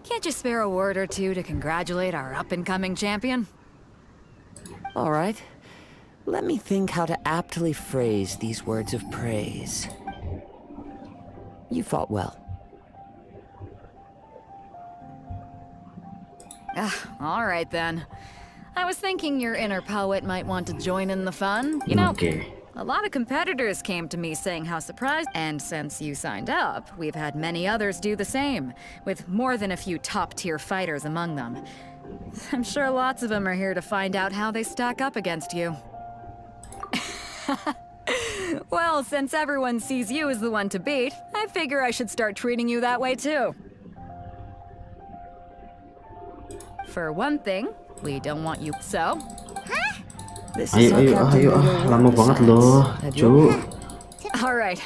Can't you spare a word or two to congratulate our up-and-coming champion? All right. Let me think how to aptly phrase these words of praise. You fought well. All right then. I was thinking your inner poet might want to join in the fun. You know, a lot of competitors came to me saying how surprised, and since you signed up, we've had many others do the same, with more than a few top-tier fighters among them. I'm sure lots of them are here to find out how they stack up against you. Well, since everyone sees you as the one to beat, I figure I should start treating you that way too. For one thing, we don't want you. So? Ayo, lama banget loh, cu. All right,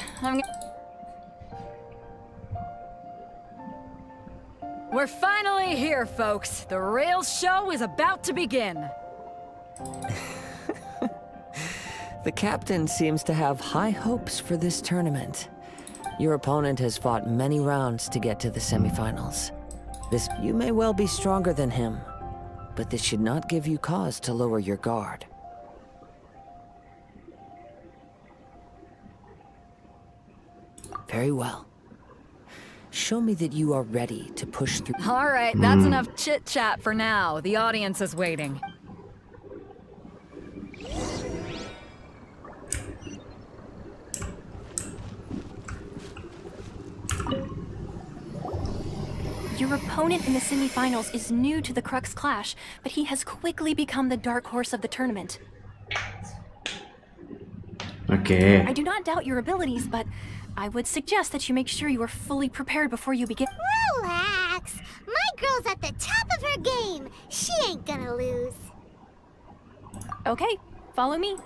We're finally here, folks. The real show is about to begin. The captain seems to have high hopes for this tournament. Your opponent has fought many rounds to get to the semifinals. You may well be stronger than him, but this should not give you cause to lower your guard. Very well. Show me that you are ready to push through. All right, that's enough chit-chat for now. The audience is waiting. Your opponent in the semifinals is new to the Crux Clash, but he has quickly become the dark horse of the tournament. Okay. I do not doubt your abilities, but I would suggest that you make sure you are fully prepared before you begin. Relax. My girl's at the top of her game. She ain't gonna lose. Okay, follow me.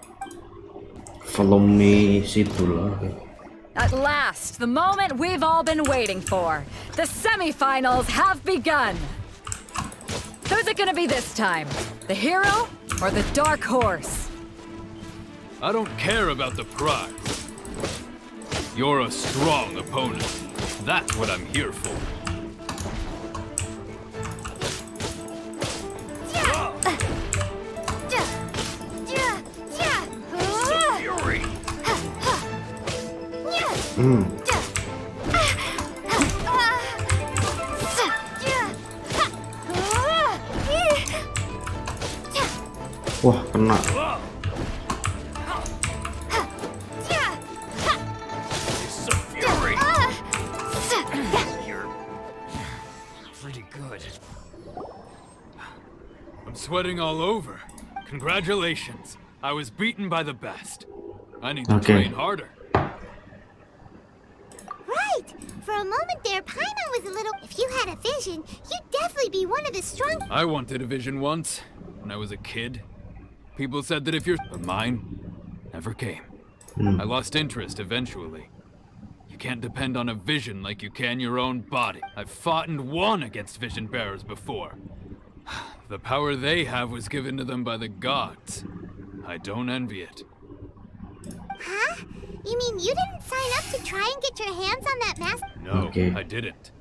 Follow me situ lah. At last, the moment we've all been waiting for. The semifinals have begun. Who's it gonna be this time? The hero or the dark horse? I don't care about the prize. You're a strong opponent. That's what I'm here for. Wah, kena. You're pretty good. I'm sweating all over. Congratulations. I was beaten by the best. I need to train harder. Right. For a moment there, Paimon was a little... If you had a vision, you'd definitely be one of the strong... I wanted a vision once, when I was a kid. People said that if you're... But mine never came. I lost interest eventually. You can't depend on a vision like you can your own body. I've fought and won against vision bearers before. The power they have was given to them by the gods. I don't envy it. Huh? You mean you didn't sign up to try and get your hands on that mask? No, I didn't.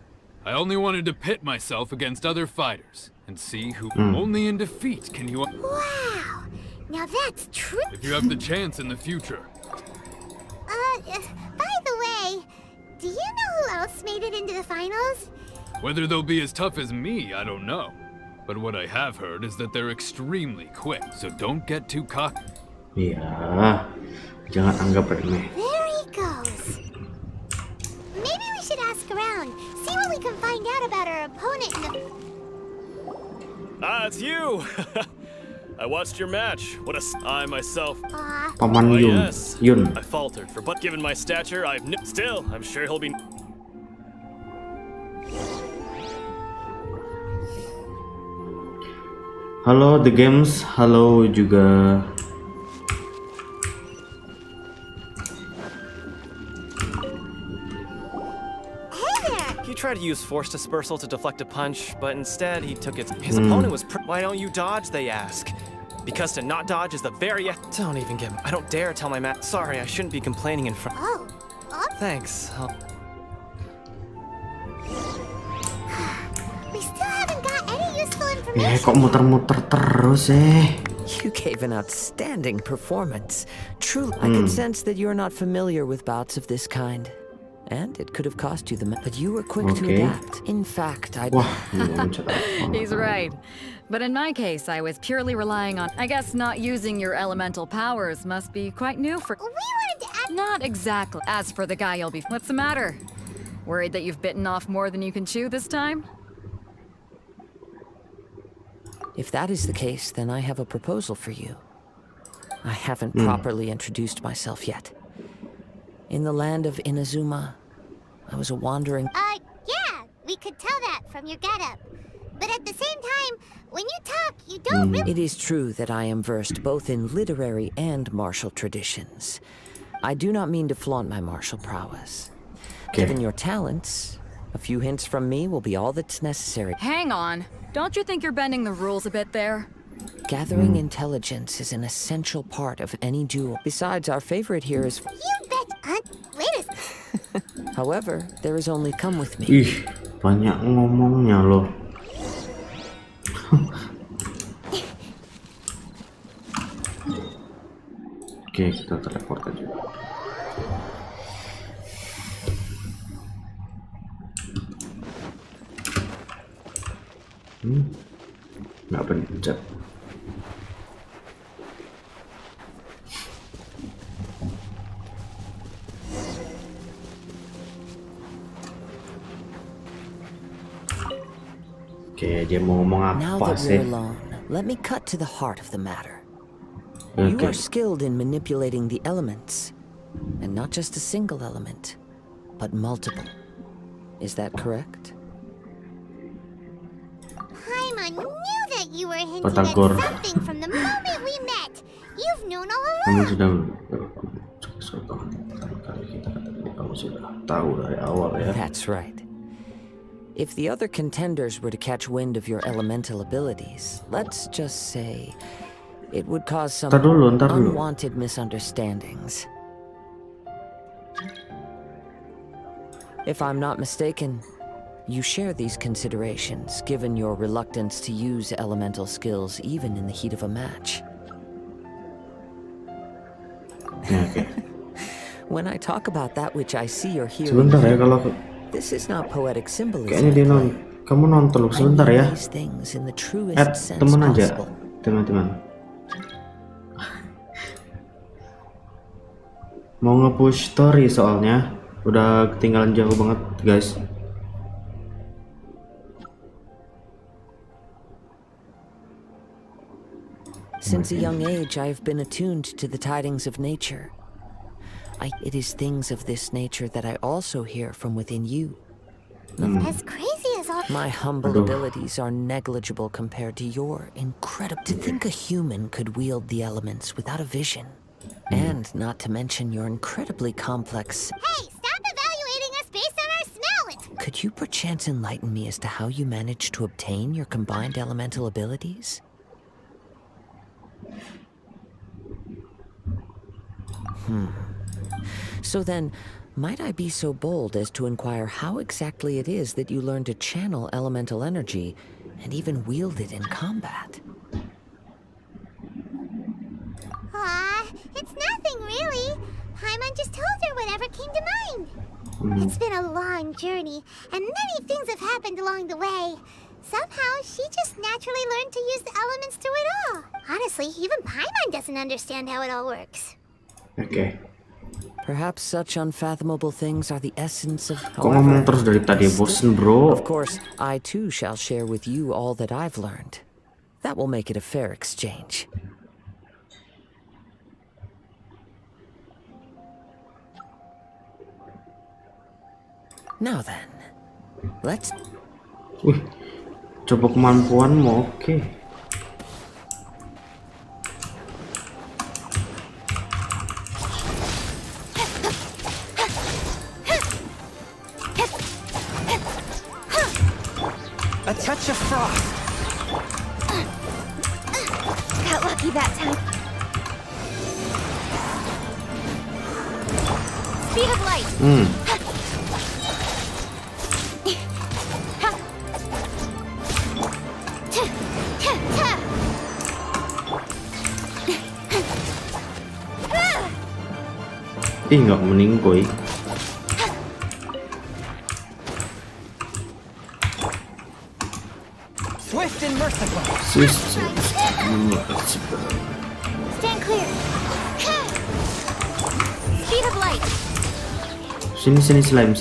I only wanted to pit myself against other fighters and see who only in defeat can you... Wow! Now that's true. If you have the chance in the future. By the way, do you know who else made it into the finals? Whether they'll be as tough as me, I don't know. But what I have heard is that they're extremely quick, so don't get too cocky. Iya, jangan anggap remeh. There he goes. Maybe we should ask around, see what we can find out about our opponent in the... Ah, it's you! I watched your match. What a... I myself... Paman Yun. I faltered for... But given my stature, I've... Still, I'm sure he'll be... Halo The Games, halo juga. He tried to use force dispersal to deflect a punch, but instead he took it. His opponent was. Why don't you dodge? They ask. Because to not dodge is the very. Don't even give him. I don't dare tell my mat. Sorry, I shouldn't be complaining in front. Oh. Thanks. We still haven't got any useful information. Kok muter-muter terus You gave an outstanding performance. Truly, I can sense that you're not familiar with bouts of this kind. And it could have cost you the match, but you were quick to adapt. In fact, He's right. But in my case, I was purely relying on... I guess not using your elemental powers must be quite new for... We wanted to add... Not exactly. As for the guy you'll be... What's the matter? Worried that you've bitten off more than you can chew this time? If that is the case, then I have a proposal for you. I haven't properly introduced myself yet. In the land of Inazuma, I was a wandering... Yeah, we could tell that from your getup. But at the same time, when you talk, you don't really... It is true that I am versed both in literary and martial traditions. I do not mean to flaunt my martial prowess. Given your talents, A few hints from me will be all that's necessary. Hang on. Don't you think you're bending the rules a bit there? Gathering intelligence is an essential part of any duel. Besides, our favorite here is... You bet, wait a... However, there is only come with me. Ih, banyak ngomongnya loh. Oke, kita teleport aja. Nggak pencet. Oke, dia mau ngomong Now apa that sih? we're alone, let me cut to the heart of the matter. You are skilled in manipulating the elements, and not just a single element, but multiple. Is that correct? Paimon knew that you were hinting at Batagor. something from the moment we met. You've known all Kamu along. sudah kamu sudah tahu dari awal ya. That's right. If the other contenders were to catch wind of your elemental abilities, let's just say it would cause some Ntar dulu. unwanted misunderstandings. If I'm not mistaken, you share these considerations, given your reluctance to use elemental skills even in the heat of a match. Okay. When I talk about that which I see or hear, Sebentar ya, kalau this is not poetic symbolism. kayaknya dia kamu nonton sebentar ya. These things in the truest Add sense teman aja, possible. teman-teman. Mau nge-push story soalnya udah ketinggalan jauh banget, guys. Since a young age, I have been attuned to the tidings of nature. It is things of this nature that I also hear from within you. As crazy as all... My humble abilities are negligible compared to your incredible. To think a human could wield the elements without a vision. And not to mention your incredibly complex... Hey, stop evaluating us based on our smell! Could you perchance enlighten me as to how you managed to obtain your combined elemental abilities? So then, might I be so bold as to inquire how exactly it is that you learned to channel elemental energy and even wield it in combat? Aw, it's nothing really. Paimon just told her whatever came to mind. It's been a long journey, and many things have happened along the way. Somehow, she just naturally learned to use the elements through it all. Honestly, even Paimon doesn't understand how it all works. Okay. Perhaps such unfathomable things are the essence of... Kok ngomong terus dari tadi, bosen bro. Of course, I too shall share with you all that I've learned. That will make it a fair exchange. Now then, let's... Wih, coba kemampuanmu, oke. A touch of frost. Got lucky that time. Speed of light. Ih, nggak meninggoy. Swift and merciful. Stand clear. Speed of light. Sini slime.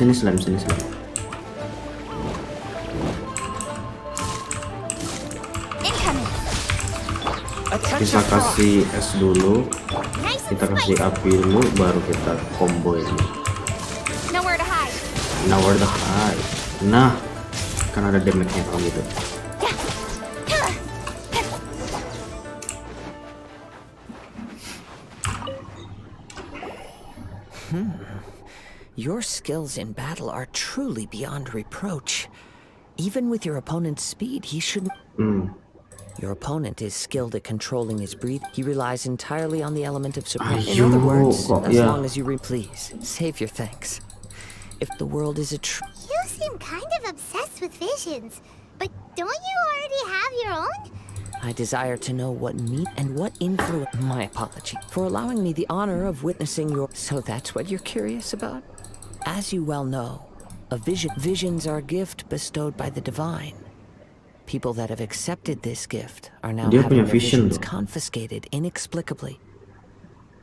Incoming. Kita kasih es dulu, kita kasih api dulu, baru kita combo ini. Nowhere to hide. Nah, kan ada damage-nya kalau gitu. Your skills in battle are truly beyond reproach. Even with your opponent's speed, he shouldn't... Your opponent is skilled at controlling his breath. He relies entirely on the element of surprise. In other words, as long as you please, save your thanks. If the world is a You seem kind of obsessed with visions, but don't you already have your own? I desire to know what and what influence... My apology for allowing me the honor of witnessing your... So that's what you're curious about? As you well know, visions are a gift bestowed by the divine. People that have accepted this gift are now having their visions confiscated inexplicably.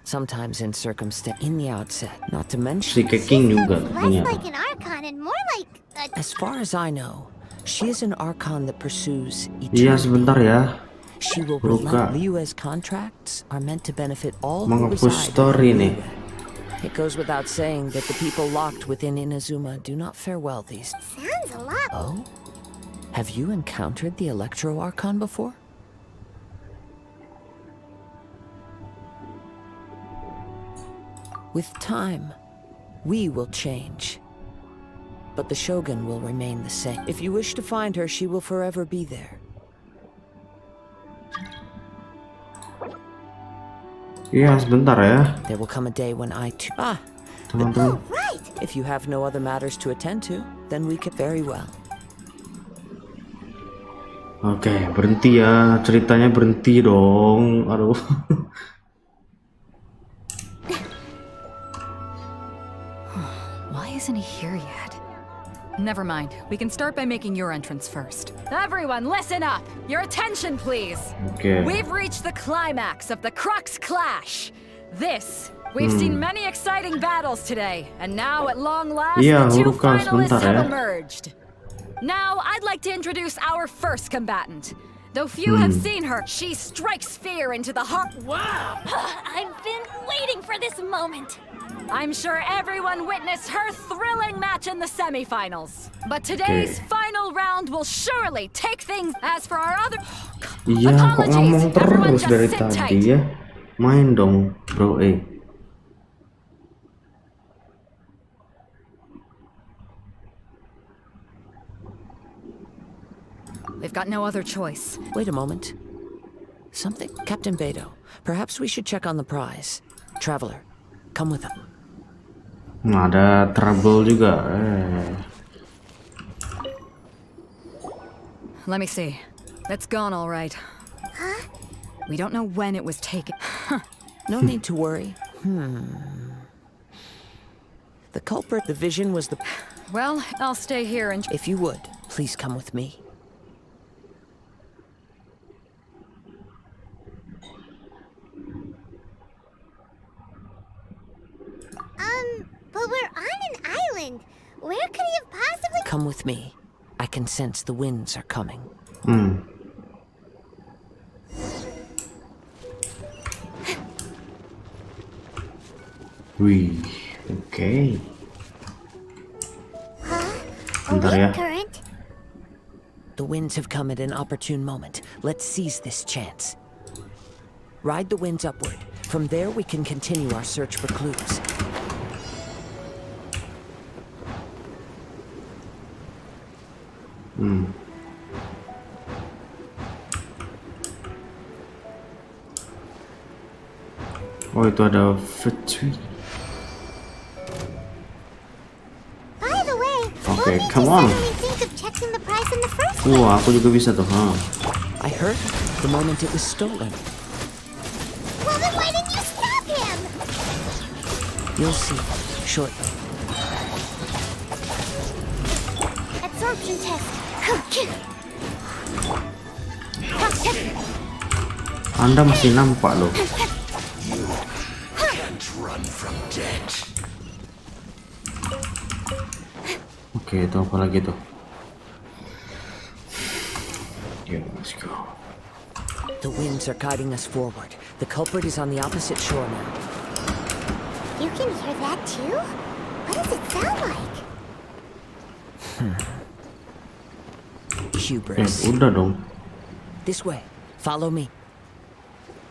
Sometimes in circumstance in the outset, not to mention... Less like an archon and more like a... As far as I know, she is an archon that pursues Iya, sebentar ya. She will relent. Liyue's contracts are meant to benefit all who Menghapus reside story in nih. Liyue. It goes without saying that the people locked within Inazuma do not fare well these days. Sounds a lot. Oh? Have you encountered the Electro Archon before? With time, we will change. But the Shogun will remain the same. If you wish to find her, she will forever be there. Iya, sebentar ya. There will come a day when I too... Teman-teman. Right. If you have no other matters to attend to, then we can... Very well. Oke, berhenti ya. Ceritanya berhenti dong. Aduh. Why isn't he here yet? Never mind. We can start by making your entrance first. Everyone, listen up! Your attention, please! Okay. We've reached the climax of the Crux Clash. We've seen many exciting battles today, and now at long last, the two finalists have emerged. Now, I'd like to introduce our first combatant. Though few have seen her, she strikes fear into the heart. Wow! I've been waiting for this moment. I'm sure everyone witnessed her thrilling match in the semifinals. But today's final round will surely take things. As for our other... Iya, kok ngomong terus dari tadi ya? Main dong, bro. They've got no other choice. Wait a moment. Something... Captain Beto, perhaps we should check on the prize. Traveler, come with him. Ada trouble juga. Let me see. That's gone all right. Huh? We don't know when it was taken. No need to worry. The culprit, the vision was the... Well, I'll stay here and... If you would, please come with me. But we're on an island. Where could he have possibly... Come with me. I can sense the winds are coming. Wih, oke. Bentar ya. Current? The winds have come at an opportune moment. Let's seize this chance. Ride the winds upward. From there, we can continue our search for clues. Oh, itu ada victory. By the way, Okay, come on. think of checking the price in the first Wah, aku juga bisa tuh, I heard the moment it was stolen. Well, then why didn't you stop him? You'll see shortly. Absorption test. Anda masih nampak loh. Oke, itu apa lagi tuh? Yeah, let's go. The winds are guiding us forward. The culprit is on the opposite shore now. You can hear that too? What does it sound like? Hubris. Udah dong. This way. Follow me.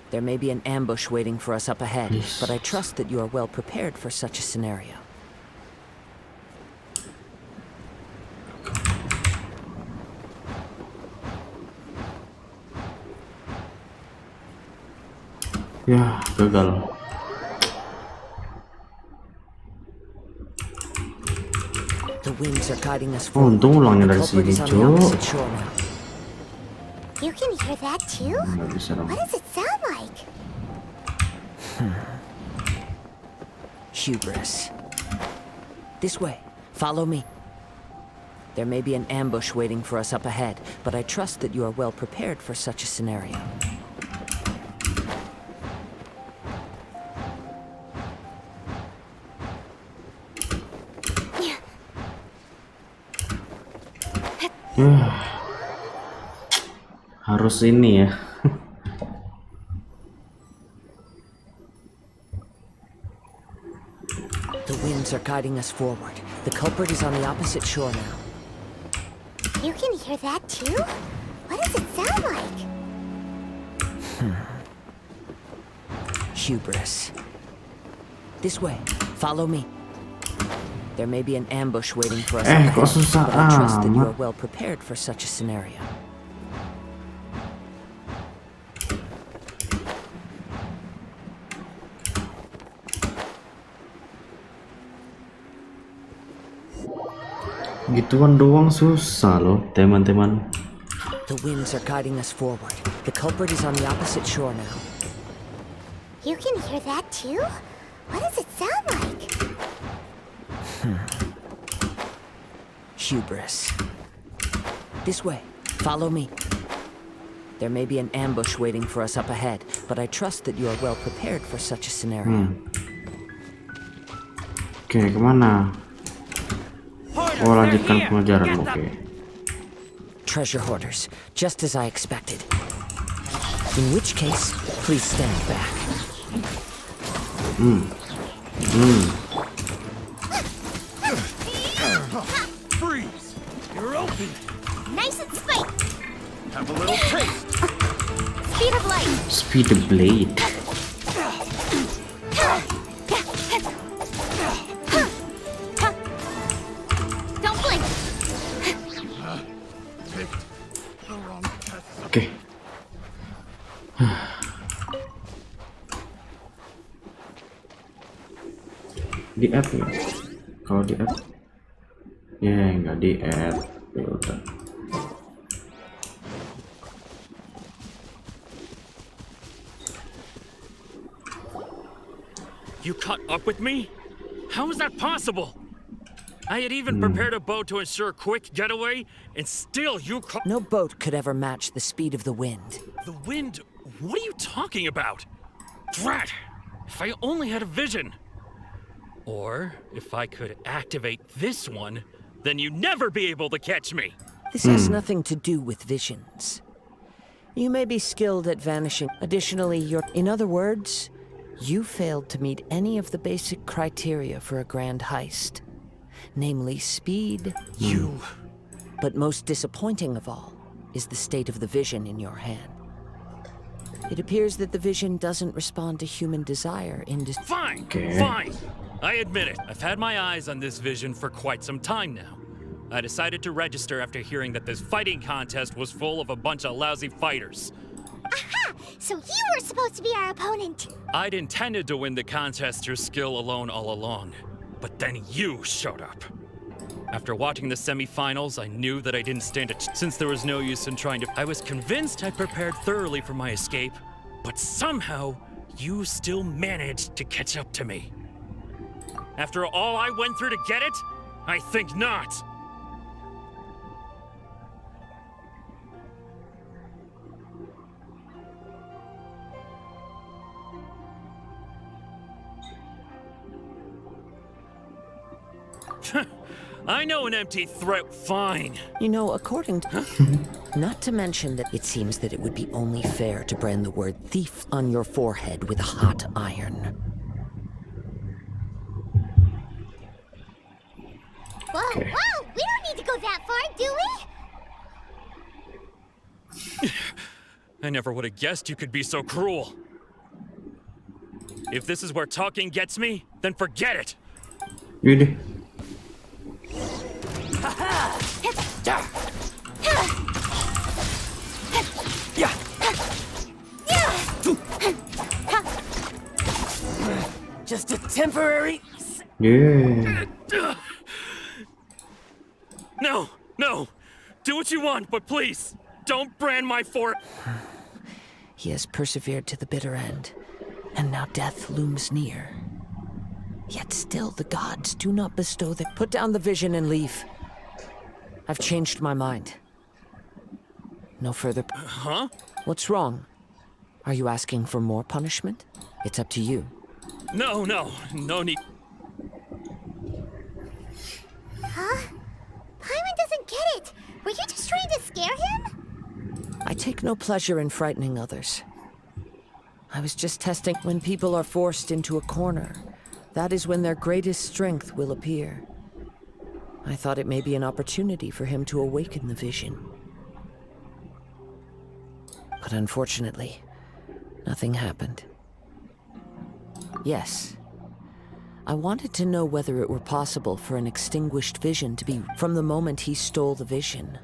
There may be an ambush waiting for us up ahead, but I trust that you are well prepared for such a scenario. Ya, gagal. The winds are guiding us Oh, forward. untung ulangnya The dari culprit sini, is on the Cuk. opposite shore now. You can hear that too? Nggak bisa dong. What does it sound like? Hubris. This way. Follow me. There may be an ambush waiting for us up ahead, but I trust that you are well prepared for such a scenario. Harus ini ya. The winds are guiding us forward. The culprit is on the opposite shore now. You can hear that too? What does it sound like? Hubris. This way. Follow me. There may be an ambush waiting for us up ahead, kok susah but I trust that you amat. are well prepared for such a scenario. Gituan doang susah loh, teman-teman. The winds are guiding us forward. The culprit is on the opposite shore now. You can hear that too? What does it sound like? Hubris. This way. Follow me. There may be an ambush waiting for us up ahead, but I trust that you are well prepared for such a scenario. Oke, kemana? Oh, lanjutkan pengejaran. Oke. Treasure hoarders, just as I expected. In which case, please stand back. Freeze! You're open! Nice and spiked! Have a little taste! Speed of light! Speed the blade. Don't blink! Oke. Di add ya? Kalau di add, ya nggak di add. Ya udah. You caught up with me? How is that possible? I had even prepared a boat to ensure a quick getaway, and still you No boat could ever match the speed of the wind. The wind? What are you talking about? Drat! If I only had a vision. Or, if I could activate this one, then you'd never be able to catch me. This has nothing to do with visions. You may be skilled at vanishing. Additionally, in other words, you failed to meet any of the basic criteria for a grand heist. Namely, speed. But most disappointing of all is the state of the vision in your hand. It appears that the vision doesn't respond to human desire in Fine, fine. I admit it. I've had my eyes on this vision for quite some time now. I decided to register after hearing that this fighting contest was full of a bunch of lousy fighters. Aha! So you were supposed to be our opponent! I'd intended to win the contest through skill alone all along, but then you showed up. After watching the semifinals, I knew that I didn't stand a since there was no use in trying to. I was convinced I prepared thoroughly for my escape, but somehow you still managed to catch up to me. After all I went through to get it? I think not. I know an empty threat. Fine. You know, according to... Not to mention that it seems that it would be only fair to brand the word thief on your forehead with a hot iron. Whoa, whoa! We don't need to go that far, do we? I never would have guessed you could be so cruel. If this is where talking gets me, then forget it. Ini. temporary. Yeah. No, no. Do what you want, but please, don't brand my fort. He has persevered to the bitter end, and now death looms near. Yet still the gods do not bestow the... Put down the vision and leave. I've changed my mind. No further... Huh? What's wrong? Are you asking for more punishment? It's up to you. No need. Huh? Paimon doesn't get it. Were you just trying to scare him? I take no pleasure in frightening others. I was just testing when people are forced into a corner. That is when their greatest strength will appear. I thought it may be an opportunity for him to awaken the vision. But unfortunately, nothing happened. Yes. I wanted to know whether it were possible for an extinguished vision to be... From the moment he stole the vision,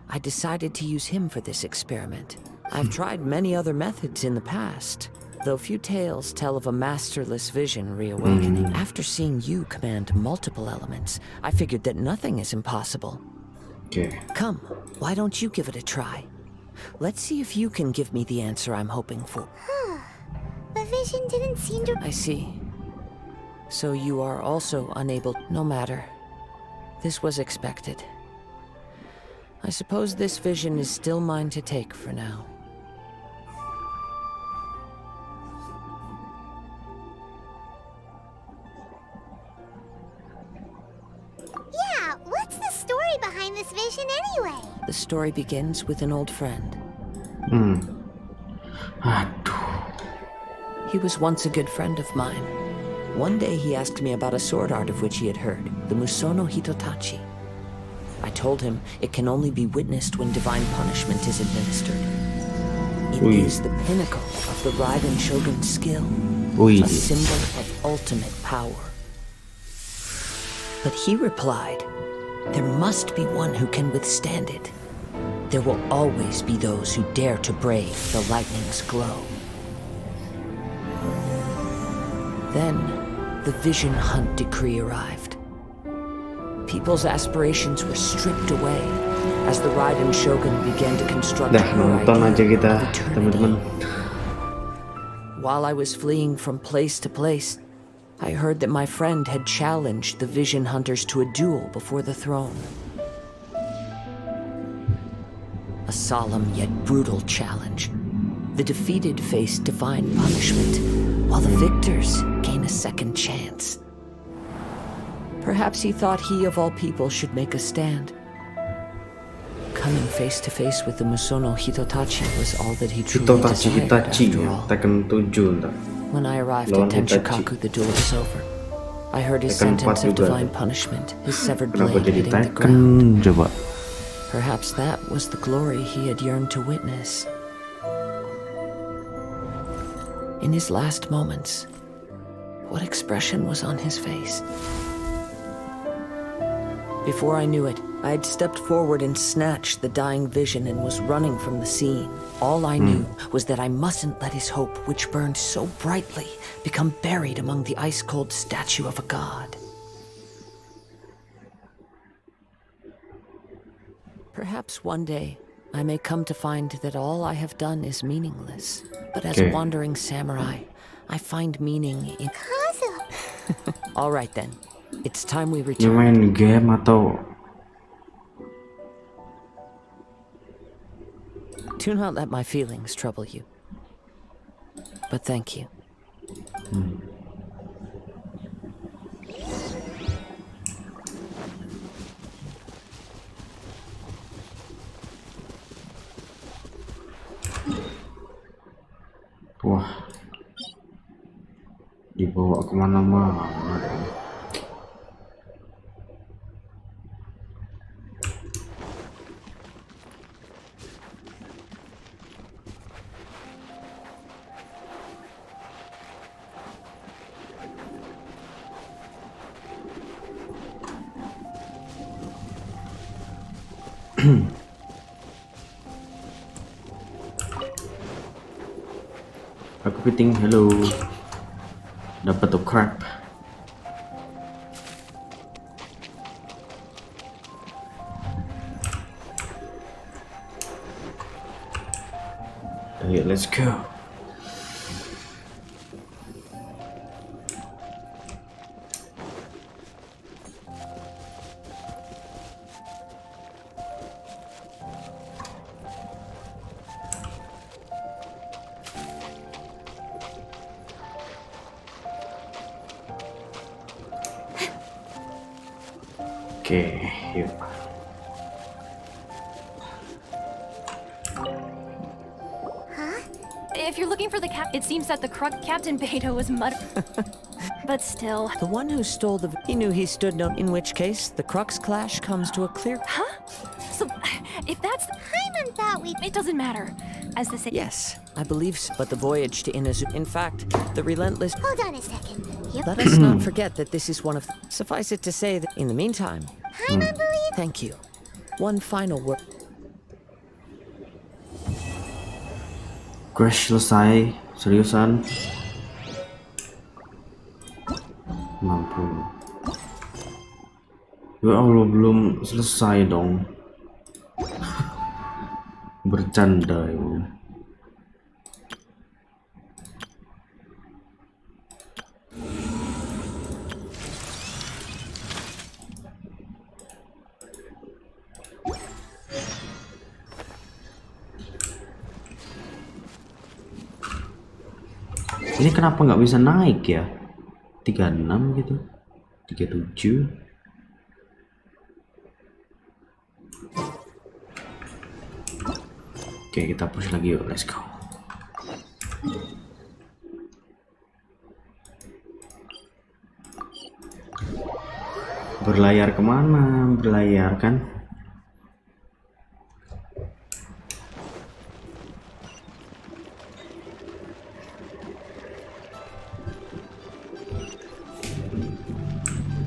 I decided to use him for this experiment. I've tried many other methods in the past, though few tales tell of a masterless vision reawakening. After seeing you command multiple elements, I figured that nothing is impossible. Okay. Come, why don't you give it a try? Let's see if you can give me the answer I'm hoping for. The vision didn't seem to... I see. So you are also unable... No matter. This was expected. I suppose this vision is still mine to take for now. Yeah, what's the story behind this vision anyway? The story begins with an old friend. He was once a good friend of mine. One day he asked me about a sword art of which he had heard, the Musono Hitotachi. I told him it can only be witnessed when divine punishment is administered. It is the pinnacle of the Raiden Shogun's skill, a symbol of ultimate power. But he replied, there must be one who can withstand it. There will always be those who dare to brave the lightning's glow. Then, the Vision Hunt decree arrived. People's aspirations were stripped away as the Raiden Shogun began to construct her idea of eternity. While I was fleeing from place to place, I heard that my friend had challenged the Vision Hunters to a duel before the throne. A solemn yet brutal challenge. The defeated face divine punishment, while the victors gain a second chance. Perhaps he thought he of all people should make a stand. Coming face to face with the Musono Hitotachi was all that he truly desired after all. When I arrived at Tenchikaku, the duel was over. I heard his sentence of divine punishment, his severed blade hitting the ground. Perhaps that was the glory he had yearned to witness. In his last moments, what expression was on his face? Before I knew it, I had stepped forward and snatched the dying vision and was running from the scene. All I knew was that I mustn't let his hope, which burned so brightly, become buried among the ice-cold statue of a god. Perhaps one day, I may come to find that all I have done is meaningless. But as a wandering samurai, I find meaning in... All right then, it's time we return. Main game atau... Do not let my feelings trouble you. But thank you. Wah, dibawa kemana-mana. Aku fitting, hello. Dapat tuh crap. Ayo, let's go. Oke, yuk. If you're looking for the it seems that the Captain Beto was but still. The one who stole the... He knew he stood no... In which case, the Crux clash comes to a clear... Huh? So, if that's... Paimon thought we... It doesn't matter. As the say... Yes, I believe so. But the voyage to Inazuma... In fact, the relentless... Hold on a second. Let us not forget that this is one of... Suffice it to say that, in the meantime... Paimon believes... Thank you. One final word... Crash selesai, seriusan. Mampu. Ya Allah, belum selesai dong. Bercanda ya. Ini kenapa nggak bisa naik ya? 36 gitu, 37. Oke, kita push lagi yuk, let's go. Berlayar kemana? Berlayar kan?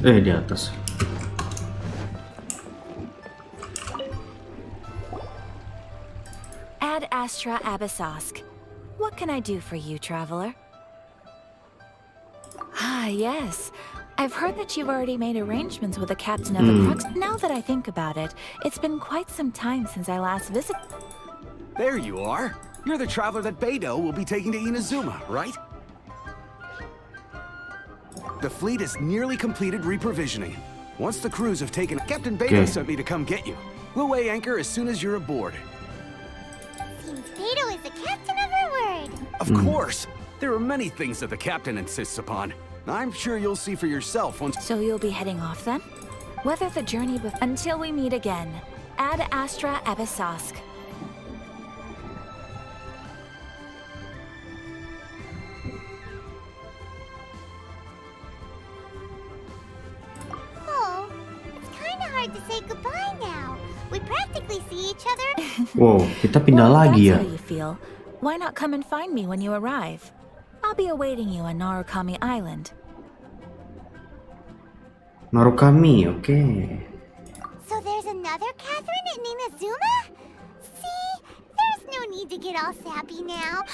Di atas. Ad Astra Abyssosk. What can I do for you, traveler? Ah, yes. I've heard that you've already made arrangements with the captain of the Crux. Now that I think about it, it's been quite some time since I last visited. There you are. You're the traveler that Beto will be taking to Inazuma, right? The fleet is nearly completed reprovisioning. Once the crews have taken... Captain Beto sent me to come get you. We'll weigh anchor as soon as you're aboard. Seems Beto is the captain of our word. Of course. There are many things that the captain insists upon. I'm sure you'll see for yourself once... So you'll be heading off then? Weather the journey until we meet again. Ad Astra Abyssosk. To say goodbye now. We practically see each other. Wow, kita pindah lagi ya. That's how you feel. Why not come and find me when you arrive? I'll be awaiting you on Narukami Island. Narukami, okay. So there's another Catherine in Inazuma? See, there's no need to get all sappy now.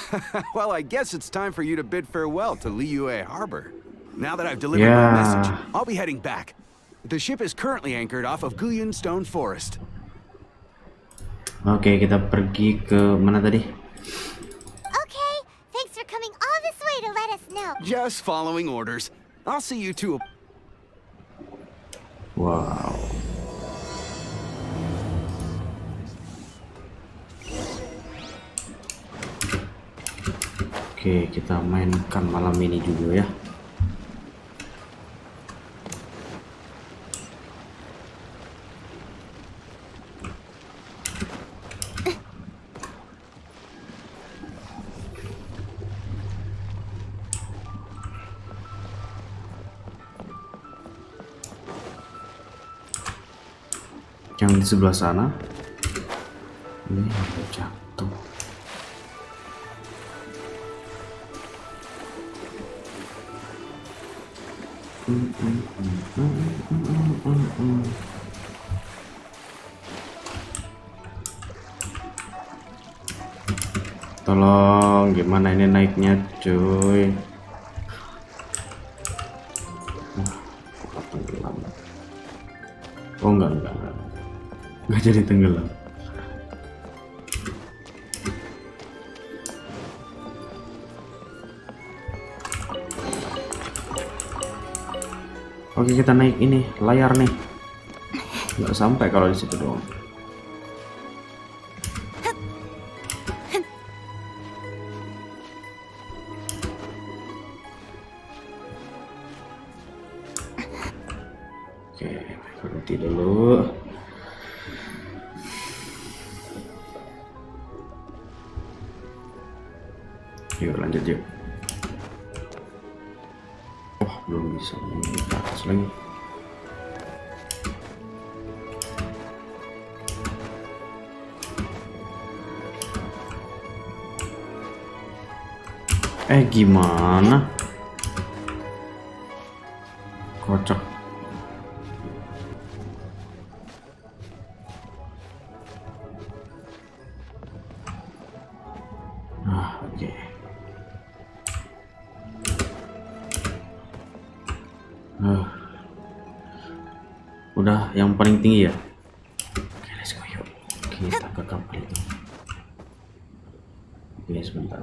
Well, I guess it's time for you to bid farewell to Liyue Harbor. Now that I've delivered my message, I'll be heading back. The ship is currently anchored off of Guyun Stone Forest. Oke, kita pergi ke mana tadi? Okay, thanks for coming all this way to let us know. Just following orders. I'll see you two. Wow. Oke, kita mainkan malam ini juga ya. Yang di sebelah sana ini ada jatuh. Tolong, gimana ini naiknya, cuy? Kok tenggelam? Oh enggak jadi tenggelam. Oke, kita naik ini layar nih. Nggak sampai kalau di situ doang. Oke, berhenti dulu. Yuk lanjut yuk. Oh, belum bisa naik ke atas lagi. Gimana? Kocak. Oke. Udah yang paling tinggi ya. Oke, let's go yuk. Kita ke kapal itu. Oke, sebentar.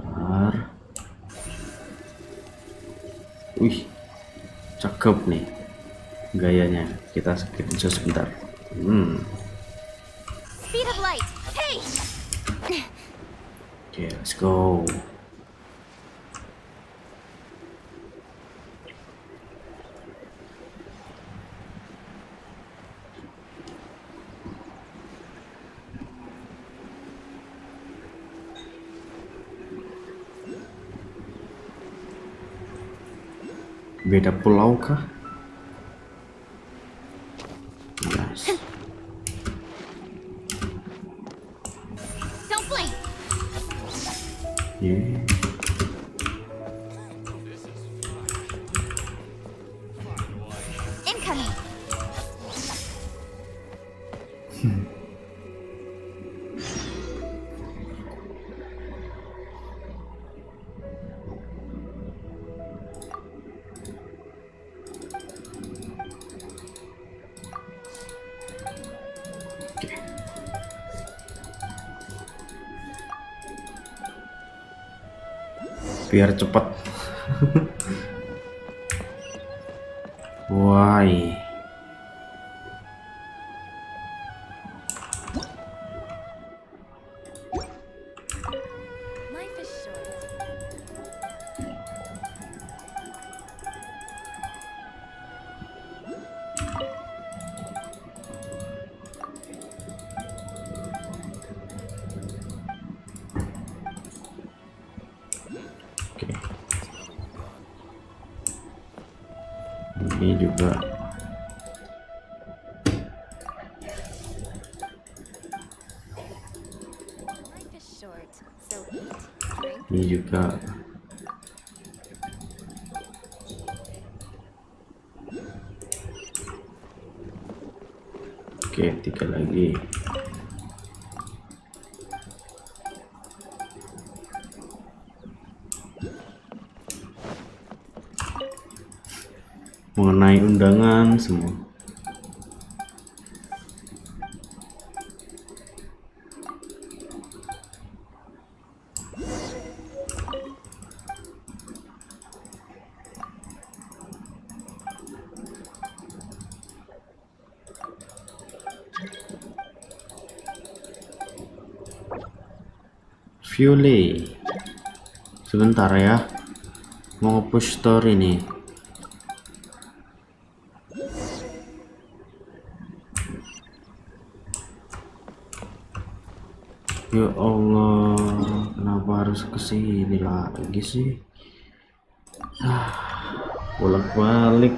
Wih, cakep nih gayanya. Kita screenshot sebentar. Speed of light. Hey. Oke, let's go. Beda pulau kah? Yes. Don't blink. Yeah. Incoming. Biar cepat. Why? Life is short. Ini juga Life is short, so eat, drink. ini juga oke, 3 lagi. Mengenai undangan semua. Violet. Sebentar ya. Mau push story nih. Ya Allah, kenapa harus kesini lagi sih? Bolak-balik.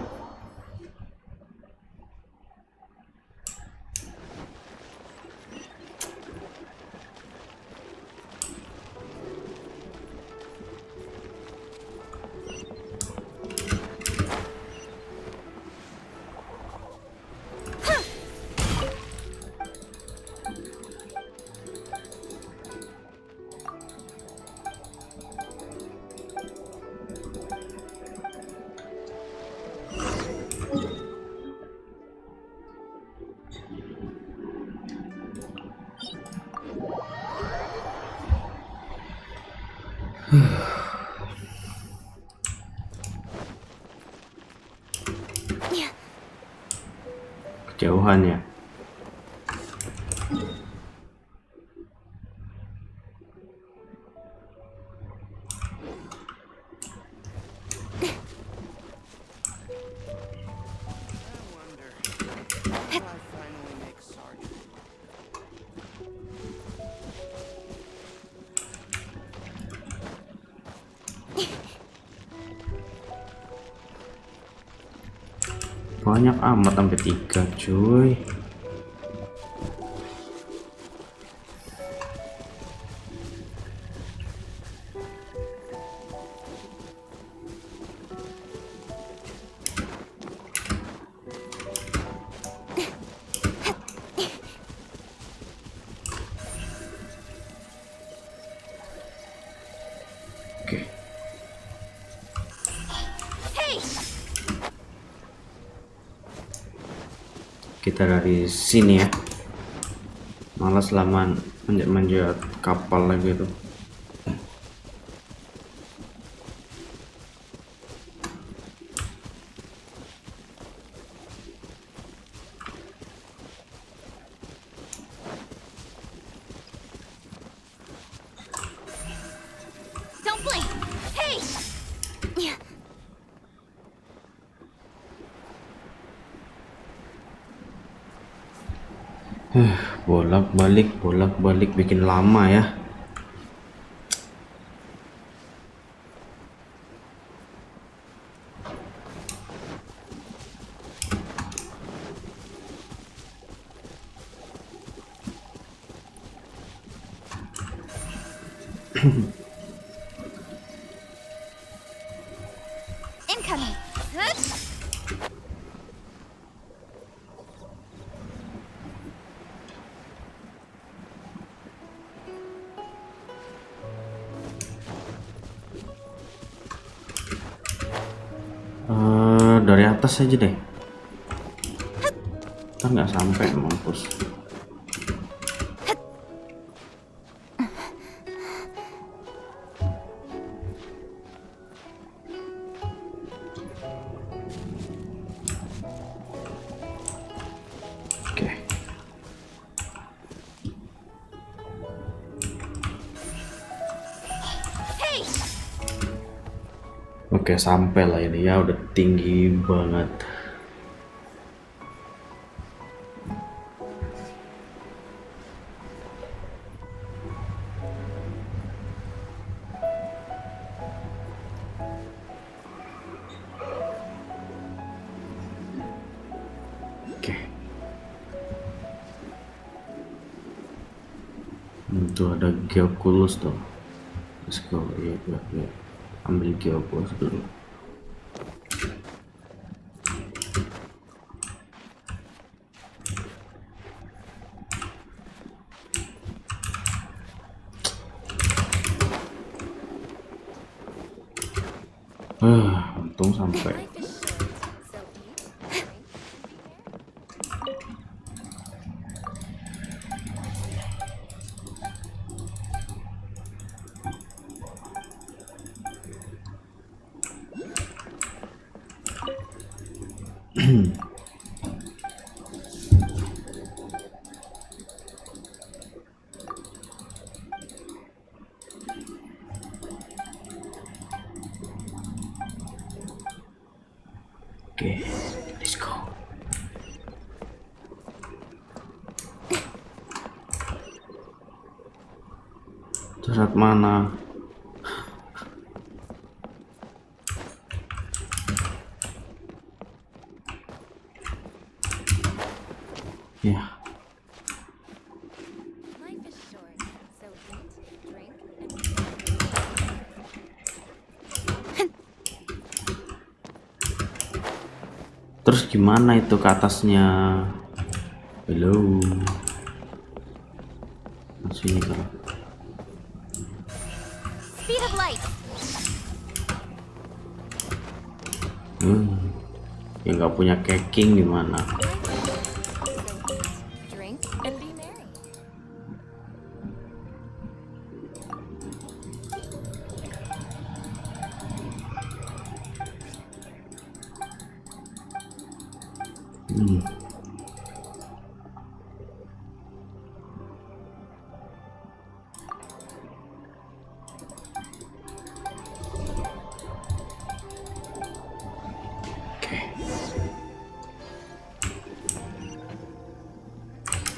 Jauhan ya. Banyak amat sampai 3 cuy. Oke. Kita dari sini ya. Malas lama manjat-manjat kapal lagi tuh. Don't blink. Hey. Bolak-balik bikin lama ya. Incoming. Dari atas aja deh. Kan nggak sampai mampus. Oke. Oke, sampai lah ini ya, udah tinggi banget. Oke. Itu ada Geoculus tuh. Let's go. Ya. Ambil GeForce dulu. Untung sampai. Oke, let's go. Surat mana? Ya. Terus gimana itu ke atasnya? Hello. Sini kalau. Speed of light. Ya nggak punya caking gimana? Drink and be merry.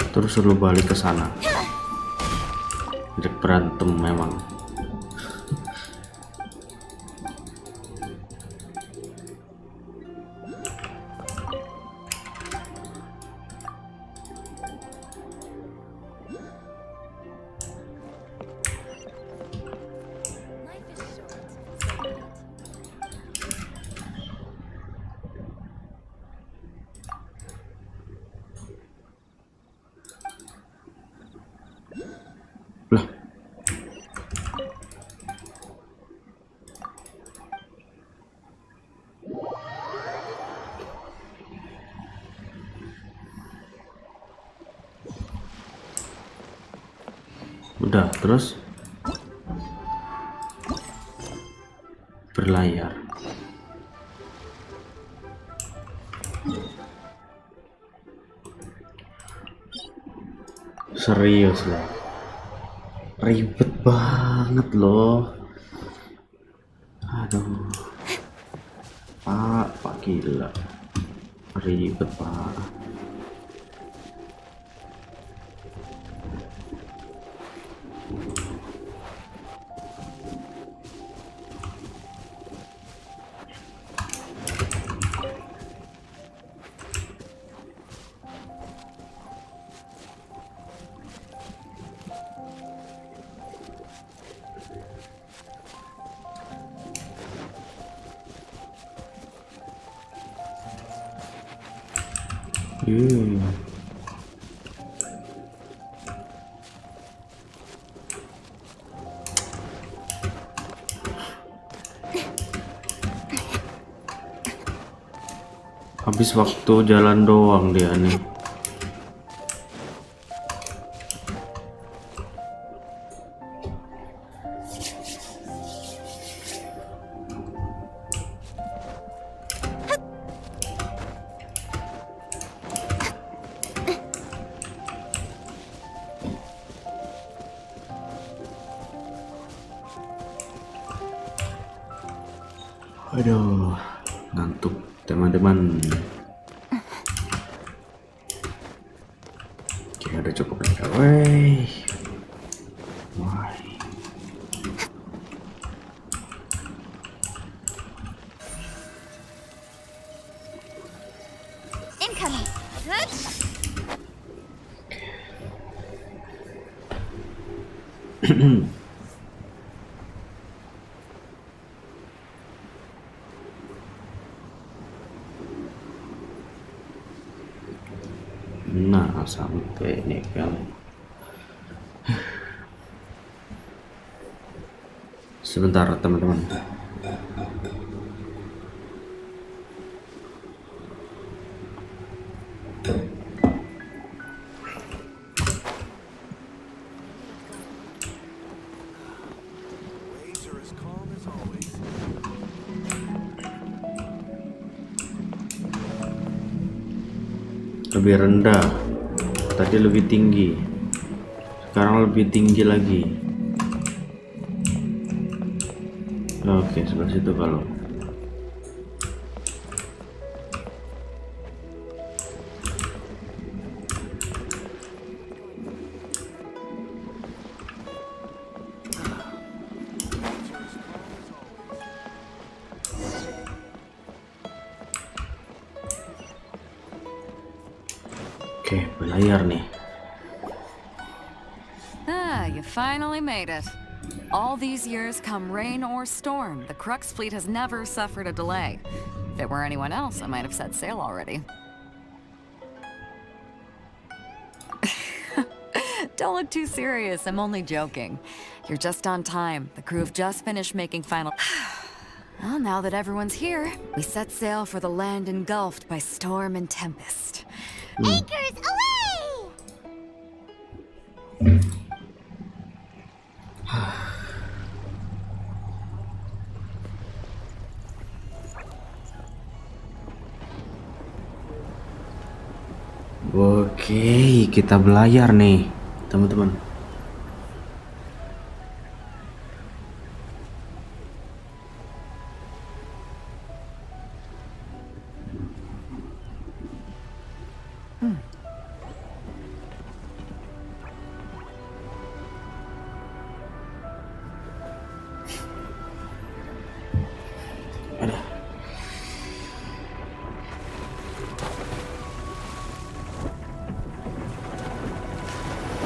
Terus lu balik ke sana. Ajak berantem memang. Lah. Udah, terus berlayar. Serius lah. Ribet banget loh. Aduh. Pak gila. Ribet pak. Habis waktu jalan doang dia nih. Aduh, ngantuk teman-teman. Oke, udah cukup ya. Wah. Incoming. Nah, sampai nih kan. Sebentar teman-teman. Lebih rendah, tadi lebih tinggi, sekarang lebih tinggi lagi. Oke, sebelah situ kalau oke, berlayar nih. You finally made it. All these years, come rain or storm, the Crux fleet has never suffered a delay. If it were anyone else, I might have set sail already. Don't look too serious, I'm only joking. You're just on time. The crew have just finished making final... Well, now that everyone's here, we set sail for the land engulfed by storm and tempest. Anchors away! Oke, kita berlayar nih, teman-teman.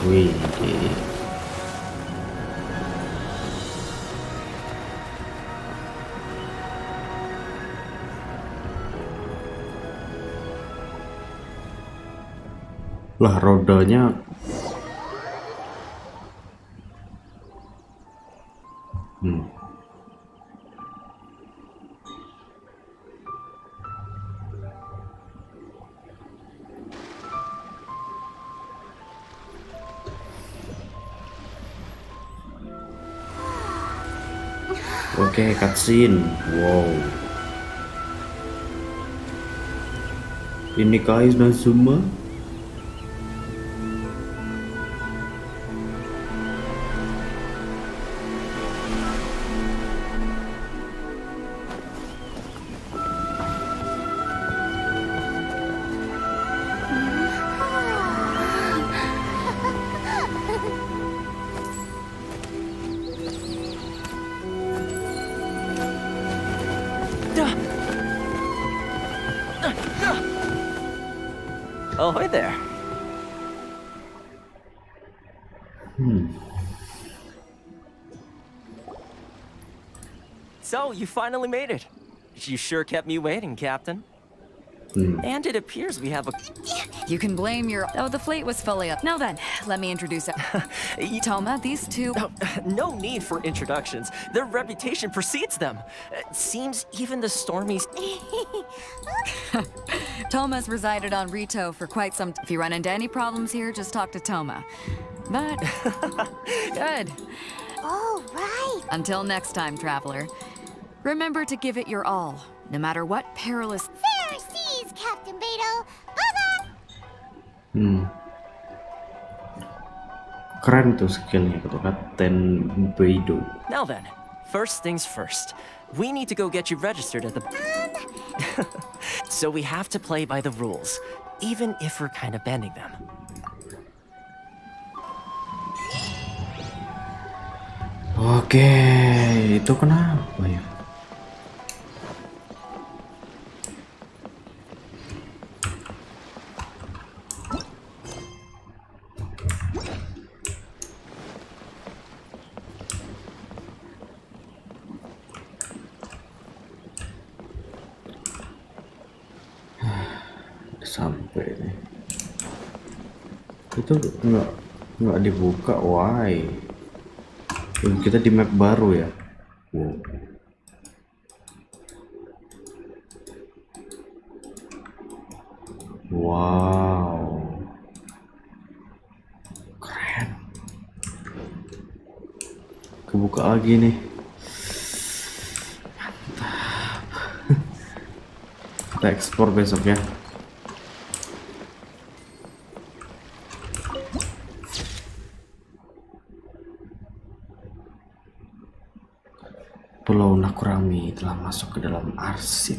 Wih. Lah rodanya Oke, cutscene. Wow. Ini guys dan semua. Oh, hi there. So, you finally made it. You sure kept me waiting, Captain. And it appears we have a... You can blame your... Oh, the fleet was fully up. Now then, let me introduce... Toma, these two... No need for introductions. Their reputation precedes them. Seems even the Stormies... Toma's resided on Rito for quite some... If you run into any problems here, just talk to Toma. But... Good. All right. Until next time, traveler. Remember to give it your all, no matter what perilous... Fair seas, Captain Beto. Bye-bye. Keren tuh skillnya gitu, Kapten Beto. Now then, first things first. We need to go get you registered at the... So we have to play by the rules, even if we're kind of bending them. Oke, itu kenapa ya? Sampai nih. Itu nggak dibuka, why? Kita di map baru ya. Wow, keren. Kebuka lagi nih. Mantap. Kita ekspor besok ya. Pulau Nakurami telah masuk ke dalam arsip.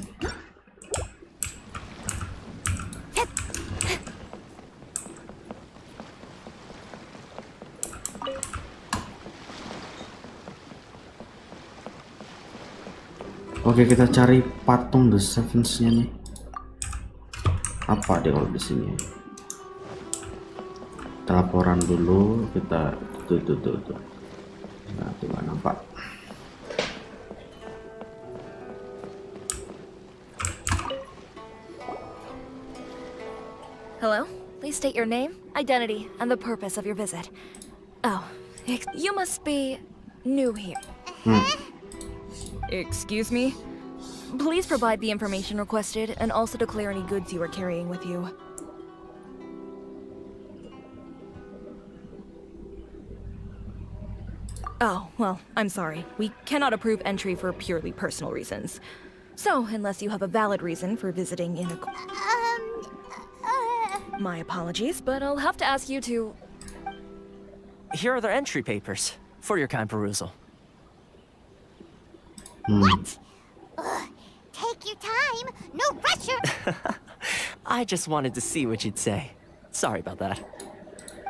Oke, kita cari patung The Sevens-nya nih. Apa deh kalau di sini? Kita laporan dulu, kita tuh. Nah, tuh nggak nampak. Hello? Please state your name, identity, and the purpose of your visit. Oh, you must be new here. Excuse me? Please provide the information requested and also declare any goods you are carrying with you. Oh, well, I'm sorry. We cannot approve entry for purely personal reasons. So, unless you have a valid reason for visiting in a... My apologies, but I'll have to ask you to... Here are their entry papers, for your kind perusal. What? Take your time. No pressure. I just wanted to see what you'd say. Sorry about that.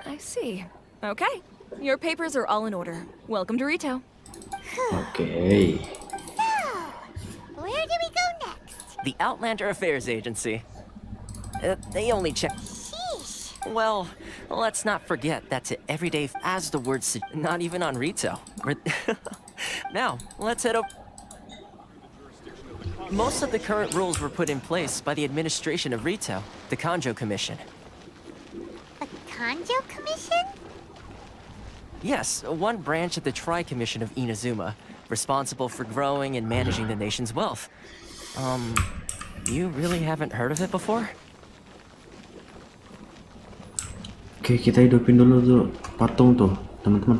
I see. Okay. Your papers are all in order. Welcome to Rito. Okay. So, where do we go next? The Outlander Affairs Agency. They only check... Sheesh. Well, let's not forget that's it every day as the word not even on Rito. Now, let's head up. Most of the current rules were put in place by the administration of Rito, the Kanjo Commission. The Kanjo Commission? Yes, one branch of the Tri-Commission of Inazuma, responsible for growing and managing the nation's wealth. You really haven't heard of it before? Oke, kita hidupin dulu tuh patung tuh, teman-teman.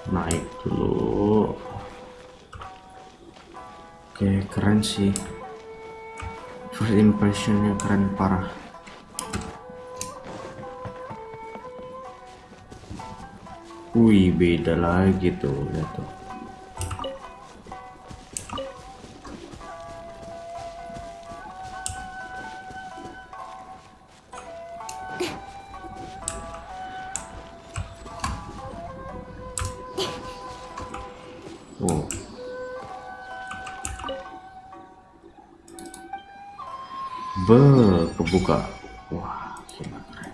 Naik dulu. Oke, keren sih. First impressionnya keren parah. Wih, beda lagi tuh, lihat tuh. Oh. Kebuka. Wah, gila keren.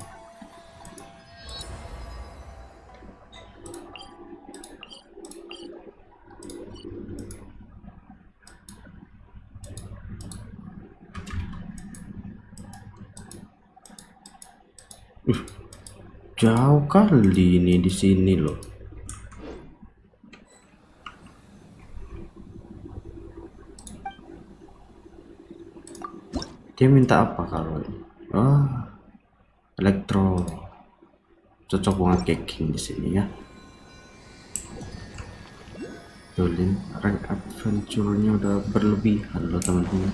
Jauh kali ini di sini loh. Dia minta apa kalau ini? Elektro. Cocok banget caking di sini ya. Dolin rank adventure-nya udah berlebihan loh teman-teman.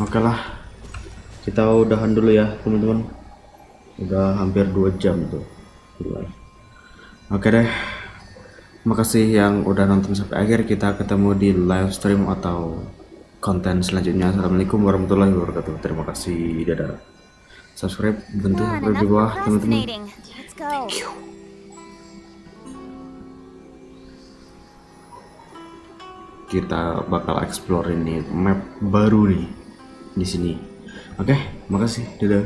Oke lah, kita udahan dulu ya teman-teman. Udah hampir 2 jam tuh. Oke deh, makasih yang udah nonton sampai akhir. Kita ketemu di live stream atau konten selanjutnya. Assalamualaikum warahmatullahi wabarakatuh. Terima kasih, dadah. Subscribe, bentuk di bawah teman-teman. Thank you. Kita bakal explore ini map baru nih di sini. Oke, makasih, dadah.